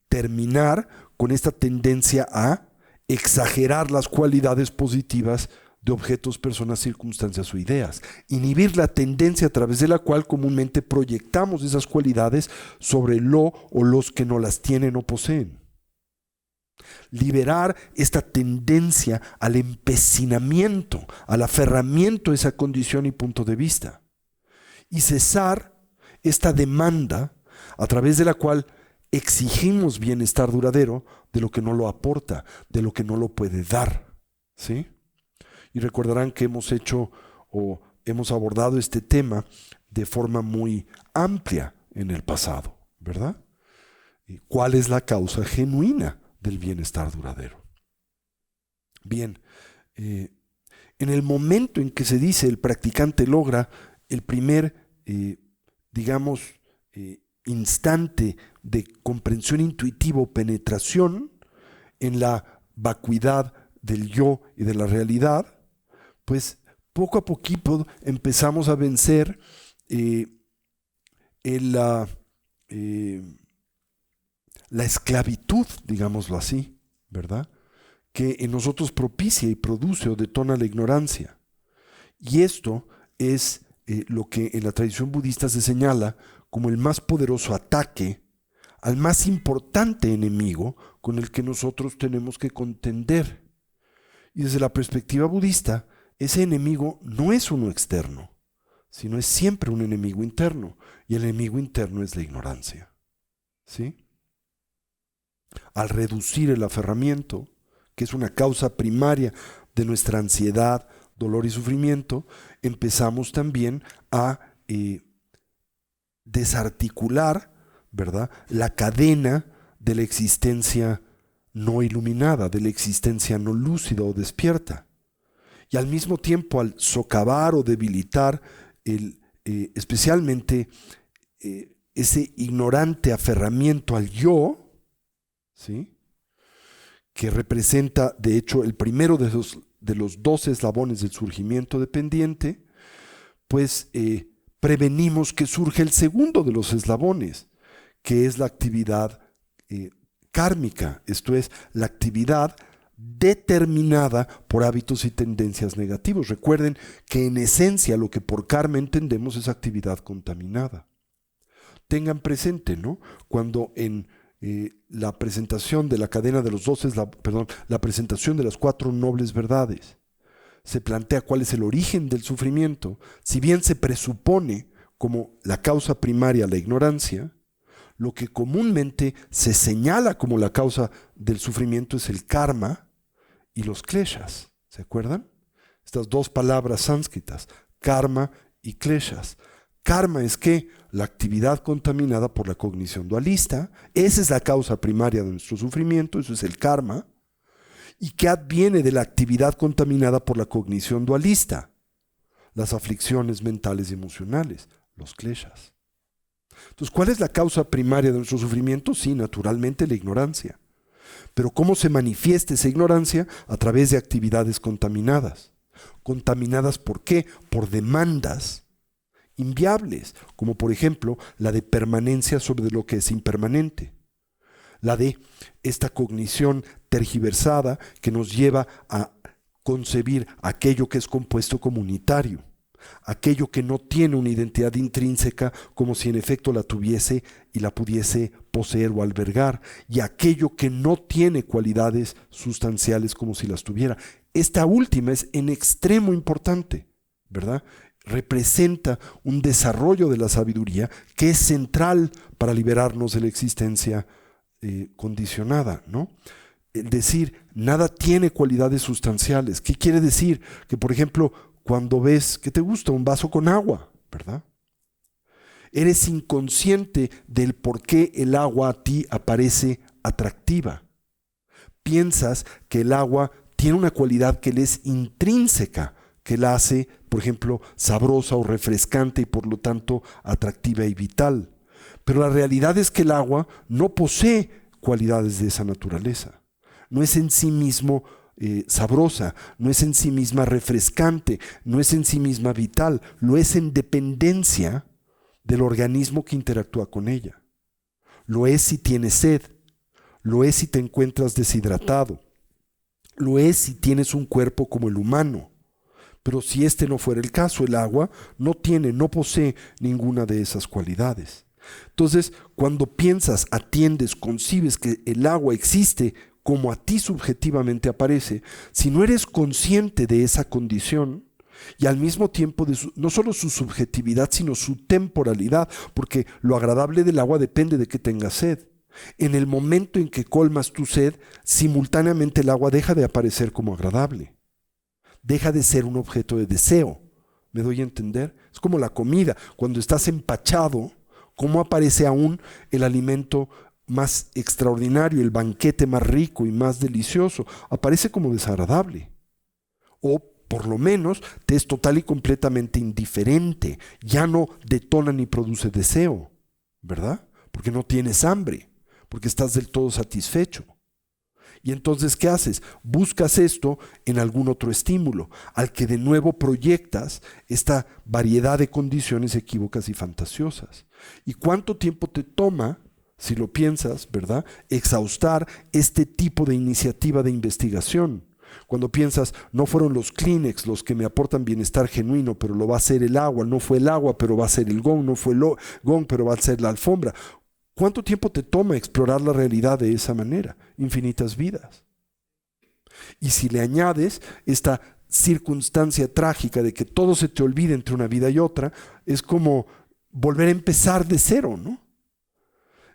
terminar con esta tendencia a exagerar las cualidades positivas de objetos, personas, circunstancias o ideas. Inhibir la tendencia a través de la cual comúnmente proyectamos esas cualidades sobre lo o los que no las tienen o poseen. Liberar esta tendencia al empecinamiento, al aferramiento a esa condición y punto de vista. Y cesar esta demanda a través de la cual exigimos bienestar duradero de lo que no lo aporta, de lo que no lo puede dar, ¿sí? Y recordarán que hemos hecho o hemos abordado este tema de forma muy amplia en el pasado, ¿verdad? ¿Cuál es la causa genuina del bienestar duradero? Bien, en el momento en que se dice el practicante logra el primer, instante de comprensión intuitiva o penetración en la vacuidad del yo y de la realidad, pues poco a poquito empezamos a vencer la esclavitud, digámoslo así, ¿verdad? Que en nosotros propicia y produce o detona la ignorancia. Y esto es lo que en la tradición budista se señala como el más poderoso ataque al más importante enemigo con el que nosotros tenemos que contender. Y desde la perspectiva budista, ese enemigo no es uno externo, sino es siempre un enemigo interno. Y el enemigo interno es la ignorancia, ¿sí? Al reducir el aferramiento, que es una causa primaria de nuestra ansiedad, dolor y sufrimiento, empezamos también a desarticular, ¿verdad?, la cadena de la existencia no iluminada, de la existencia no lúcida o despierta. Y al mismo tiempo, al socavar o debilitar especialmente ese ignorante aferramiento al yo, ¿sí?, que representa, de hecho, el primero de los dos eslabones del surgimiento dependiente, pues prevenimos que surge el segundo de los eslabones, que es la actividad kármica, esto es, la actividad determinada por hábitos y tendencias negativos. Recuerden que en esencia lo que por karma entendemos es actividad contaminada. Tengan presente, ¿no?, cuando en la presentación de la cadena de los 12, la presentación de las 4 nobles verdades, se plantea cuál es el origen del sufrimiento, si bien se presupone como la causa primaria la ignorancia, lo que comúnmente se señala como la causa del sufrimiento es el karma y los kleshas. ¿Se acuerdan? Estas dos palabras sánscritas, karma y kleshas. Karma es que la actividad contaminada por la cognición dualista, esa es la causa primaria de nuestro sufrimiento, eso es el karma. y que adviene de la actividad contaminada por la cognición dualista, las aflicciones mentales y emocionales, los kleshas. Entonces, ¿cuál es la causa primaria de nuestro sufrimiento? Sí, naturalmente la ignorancia. Pero ¿cómo se manifiesta esa ignorancia? A través de actividades contaminadas. ¿Contaminadas por qué? Por demandas inviables, como por ejemplo la de permanencia sobre lo que es impermanente, la de esta cognición tergiversada que nos lleva a concebir aquello que es compuesto como unitario, aquello que no tiene una identidad intrínseca como si en efecto la tuviese y la pudiese poseer o albergar, y aquello que no tiene cualidades sustanciales como si las tuviera. Esta última es en extremo importante, ¿verdad? Representa un desarrollo de la sabiduría que es central para liberarnos de la existencia condicionada, ¿no? Es decir, nada tiene cualidades sustanciales. ¿Qué quiere decir? Que, por ejemplo, cuando ves que te gusta un vaso con agua, ¿verdad? Eres inconsciente del por qué el agua a ti aparece atractiva. Piensas que el agua tiene una cualidad que le es intrínseca, que la hace, por ejemplo, sabrosa o refrescante y por lo tanto atractiva y vital. Pero la realidad es que el agua no posee cualidades de esa naturaleza. No es en sí mismo sabrosa, no es en sí misma refrescante, no es en sí misma vital, lo es en dependencia del organismo que interactúa con ella. Lo es si tienes sed, lo es si te encuentras deshidratado, lo es si tienes un cuerpo como el humano. Pero si este no fuera el caso, el agua no posee ninguna de esas cualidades. Entonces, cuando piensas, atiendes, concibes que el agua existe como a ti subjetivamente aparece, si no eres consciente de esa condición y al mismo tiempo de no solo su subjetividad, sino su temporalidad, porque lo agradable del agua depende de que tengas sed. En el momento en que colmas tu sed, simultáneamente el agua deja de aparecer como agradable. Deja de ser un objeto de deseo. ¿Me doy a entender? Es como la comida. Cuando estás empachado, ¿cómo aparece aún el alimento más extraordinario, el banquete más rico y más delicioso? Aparece como desagradable. O por lo menos te es total y completamente indiferente. Ya no detona ni produce deseo, ¿verdad? Porque no tienes hambre, porque estás del todo satisfecho. Y entonces, ¿qué haces? Buscas esto en algún otro estímulo, al que de nuevo proyectas esta variedad de condiciones equívocas y fantasiosas. ¿Y cuánto tiempo te toma, si lo piensas, ¿verdad?, exhaustar este tipo de iniciativa de investigación? Cuando piensas, no fueron los Kleenex los que me aportan bienestar genuino, pero lo va a ser el agua, no fue el agua, pero va a ser el gong, no fue el gong, pero va a ser la alfombra. ¿Cuánto tiempo te toma explorar la realidad de esa manera? Infinitas vidas. Y si le añades esta circunstancia trágica de que todo se te olvida entre una vida y otra, es como volver a empezar de cero, ¿no?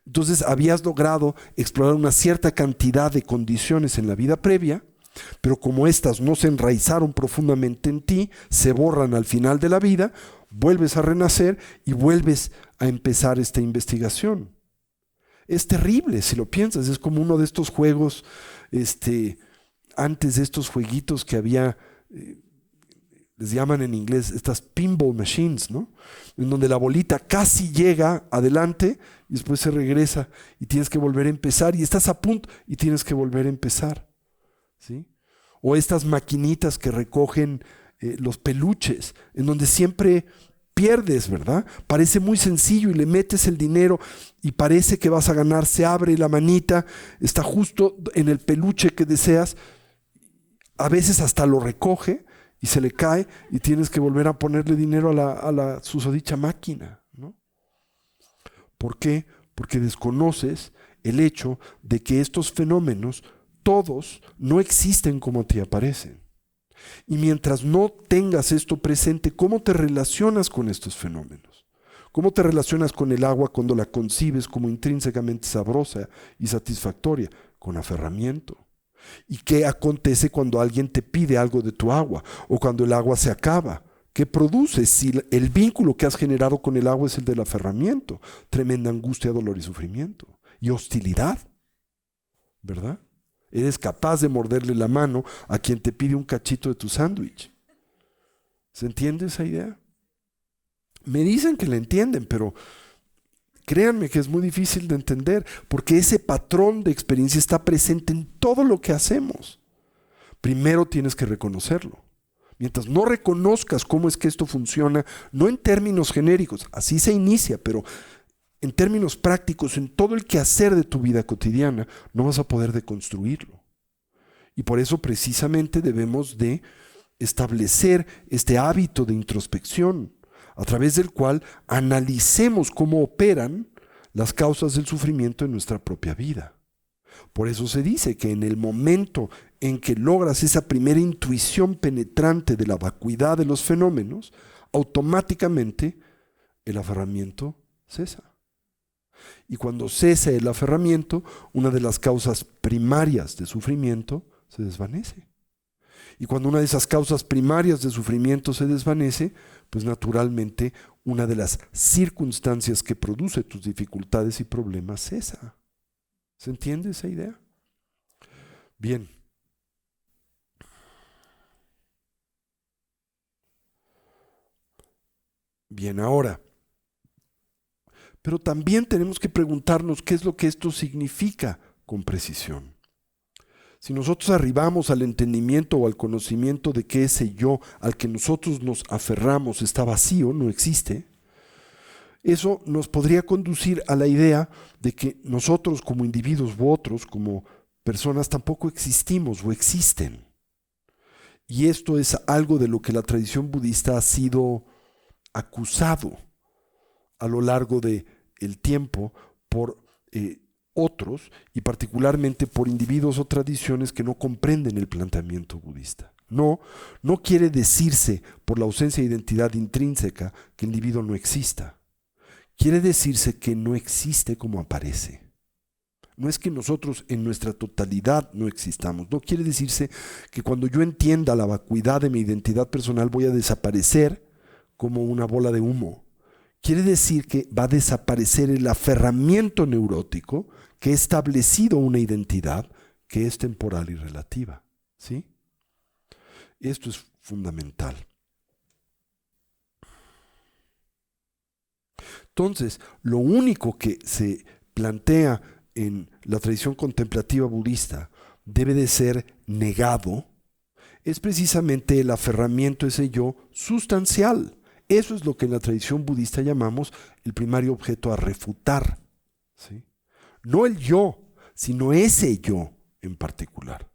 Entonces habías logrado explorar una cierta cantidad de condiciones en la vida previa, pero como éstas no se enraizaron profundamente en ti, se borran al final de la vida, vuelves a renacer y vuelves a empezar esta investigación. Es terrible si lo piensas, es como uno de estos juegos, antes de estos jueguitos que había, les llaman en inglés estas pinball machines, ¿no? En donde la bolita casi llega adelante y después se regresa y tienes que volver a empezar y estás a punto y tienes que volver a empezar, ¿sí? O estas maquinitas que recogen los peluches, en donde siempre pierdes, ¿verdad? Parece muy sencillo y le metes el dinero y parece que vas a ganar, se abre la manita, está justo en el peluche que deseas, a veces hasta lo recoge y se le cae y tienes que volver a ponerle dinero a la susodicha máquina, ¿no? ¿Por qué? Porque desconoces el hecho de que estos fenómenos, todos, no existen como te aparecen. Y mientras no tengas esto presente, ¿cómo te relacionas con estos fenómenos? ¿Cómo te relacionas con el agua cuando la concibes como intrínsecamente sabrosa y satisfactoria? Con aferramiento. ¿Y qué acontece cuando alguien te pide algo de tu agua o cuando el agua se acaba? ¿Qué produces si el vínculo que has generado con el agua es el del aferramiento? Tremenda angustia, dolor y sufrimiento. Y hostilidad, ¿verdad? Eres capaz de morderle la mano a quien te pide un cachito de tu sándwich. ¿Se entiende esa idea? Me dicen que la entienden, pero créanme que es muy difícil de entender, porque ese patrón de experiencia está presente en todo lo que hacemos. Primero tienes que reconocerlo. Mientras no reconozcas cómo es que esto funciona, no en términos genéricos, así se inicia, pero en términos prácticos, en todo el quehacer de tu vida cotidiana, no vas a poder deconstruirlo. Y por eso precisamente debemos de establecer este hábito de introspección, a través del cual analicemos cómo operan las causas del sufrimiento en nuestra propia vida. Por eso se dice que en el momento en que logras esa primera intuición penetrante de la vacuidad de los fenómenos, automáticamente el aferramiento cesa. Y cuando cesa el aferramiento, una de las causas primarias de sufrimiento se desvanece. Y cuando una de esas causas primarias de sufrimiento se desvanece, pues naturalmente una de las circunstancias que produce tus dificultades y problemas cesa. ¿Se entiende esa idea? Bien. Bien, ahora. Pero también tenemos que preguntarnos qué es lo que esto significa con precisión. Si nosotros arribamos al entendimiento o al conocimiento de que ese yo al que nosotros nos aferramos está vacío, no existe, eso nos podría conducir a la idea de que nosotros como individuos u otros, como personas, tampoco existimos o existen. Y esto es algo de lo que la tradición budista ha sido acusado a lo largo del tiempo por otros, y particularmente por individuos o tradiciones que no comprenden el planteamiento budista. No quiere decirse por la ausencia de identidad intrínseca que el individuo no exista. Quiere decirse que no existe como aparece. No es que nosotros en nuestra totalidad no existamos. No quiere decirse que cuando yo entienda la vacuidad de mi identidad personal voy a desaparecer como una bola de humo. Quiere decir que va a desaparecer el aferramiento neurótico que ha establecido una identidad que es temporal y relativa. ¿Sí? Esto es fundamental. Entonces, lo único que se plantea en la tradición contemplativa budista debe de ser negado es precisamente el aferramiento a ese yo sustancial. Eso es lo que en la tradición budista llamamos el primario objeto a refutar. ¿Sí? No el yo, sino ese yo en particular.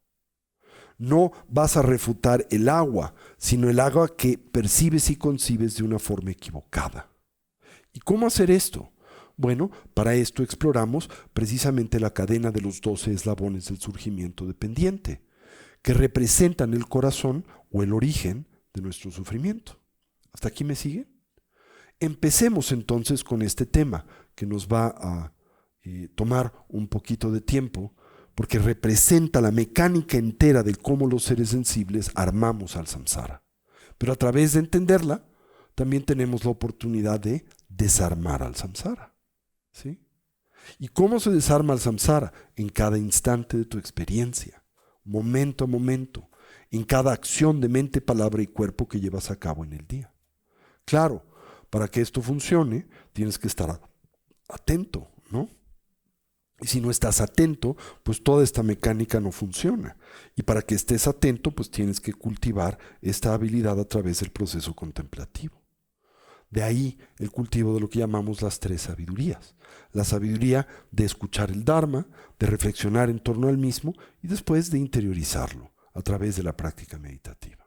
No vas a refutar el agua, sino el agua que percibes y concibes de una forma equivocada. ¿Y cómo hacer esto? Bueno, para esto exploramos precisamente la cadena de los 12 eslabones del surgimiento dependiente, que representan el corazón o el origen de nuestro sufrimiento. ¿Hasta aquí me sigue? Empecemos entonces con este tema, que nos va a tomar un poquito de tiempo, porque representa la mecánica entera de cómo los seres sensibles armamos al samsara. Pero a través de entenderla, también tenemos la oportunidad de desarmar al samsara. ¿Sí? ¿Y cómo se desarma el samsara? En cada instante de tu experiencia, momento a momento, en cada acción de mente, palabra y cuerpo que llevas a cabo en el día. Claro, para que esto funcione, tienes que estar atento, ¿no? Y si no estás atento, pues toda esta mecánica no funciona. Y para que estés atento, pues tienes que cultivar esta habilidad a través del proceso contemplativo. De ahí el cultivo de lo que llamamos las 3 sabidurías. La sabiduría de escuchar el Dharma, de reflexionar en torno al mismo y después de interiorizarlo a través de la práctica meditativa.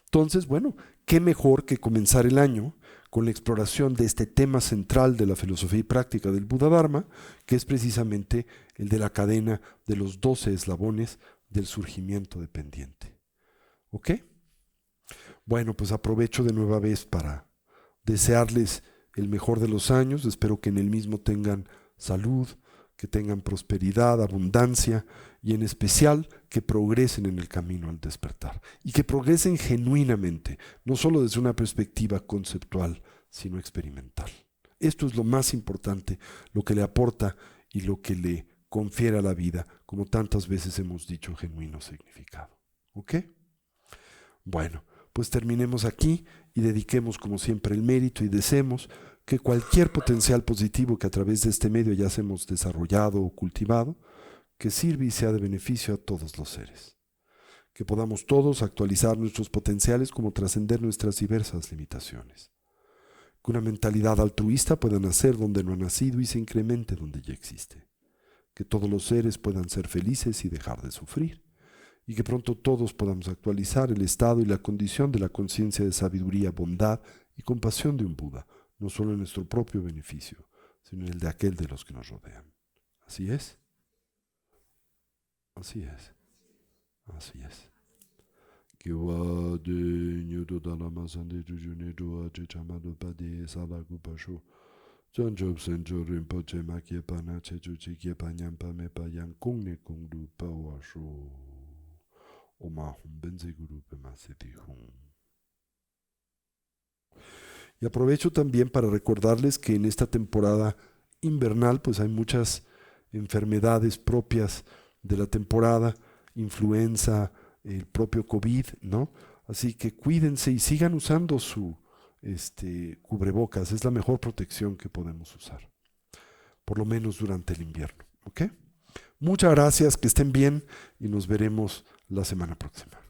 Entonces, bueno, qué mejor que comenzar el año con la exploración de este tema central de la filosofía y práctica del Buda Dharma, que es precisamente el de la cadena de los 12 eslabones del surgimiento dependiente. ¿Ok? Bueno, pues aprovecho de nueva vez para desearles el mejor de los años. Espero que en el mismo tengan salud, que tengan prosperidad, abundancia y en especial que progresen en el camino al despertar y que progresen genuinamente, no solo desde una perspectiva conceptual, sino experimental. Esto es lo más importante, lo que le aporta y lo que le confiere a la vida, como tantas veces hemos dicho, genuino significado. ¿Ok? Bueno, pues terminemos aquí y dediquemos como siempre el mérito y deseemos que cualquier potencial positivo que a través de este medio ya hemos desarrollado o cultivado, que sirva y sea de beneficio a todos los seres. Que podamos todos actualizar nuestros potenciales como trascender nuestras diversas limitaciones. Que una mentalidad altruista pueda nacer donde no ha nacido y se incremente donde ya existe. Que todos los seres puedan ser felices y dejar de sufrir. Y que pronto todos podamos actualizar el estado y la condición de la conciencia de sabiduría, bondad y compasión de un Buda, no solo en nuestro propio beneficio, sino en el de aquel de los que nos rodean. ¿Así es? Así es. Así es. Kiwa de nyudo dalamasan de jujune doa de chamado pade salagu pasho. John Jobson Jorin Poche Makie Pana Chechuchi Kiepanyam Pame Payan Kungne Kungdu Pawasho. Omahum Benzeguru Pemasitihum. Y aprovecho también para recordarles que en esta temporada invernal pues hay muchas enfermedades propias de la temporada, influenza, el propio COVID, ¿no? Así que cuídense y sigan usando su cubrebocas, es la mejor protección que podemos usar, por lo menos durante el invierno, ¿ok? Muchas gracias, que estén bien y nos veremos la semana próxima.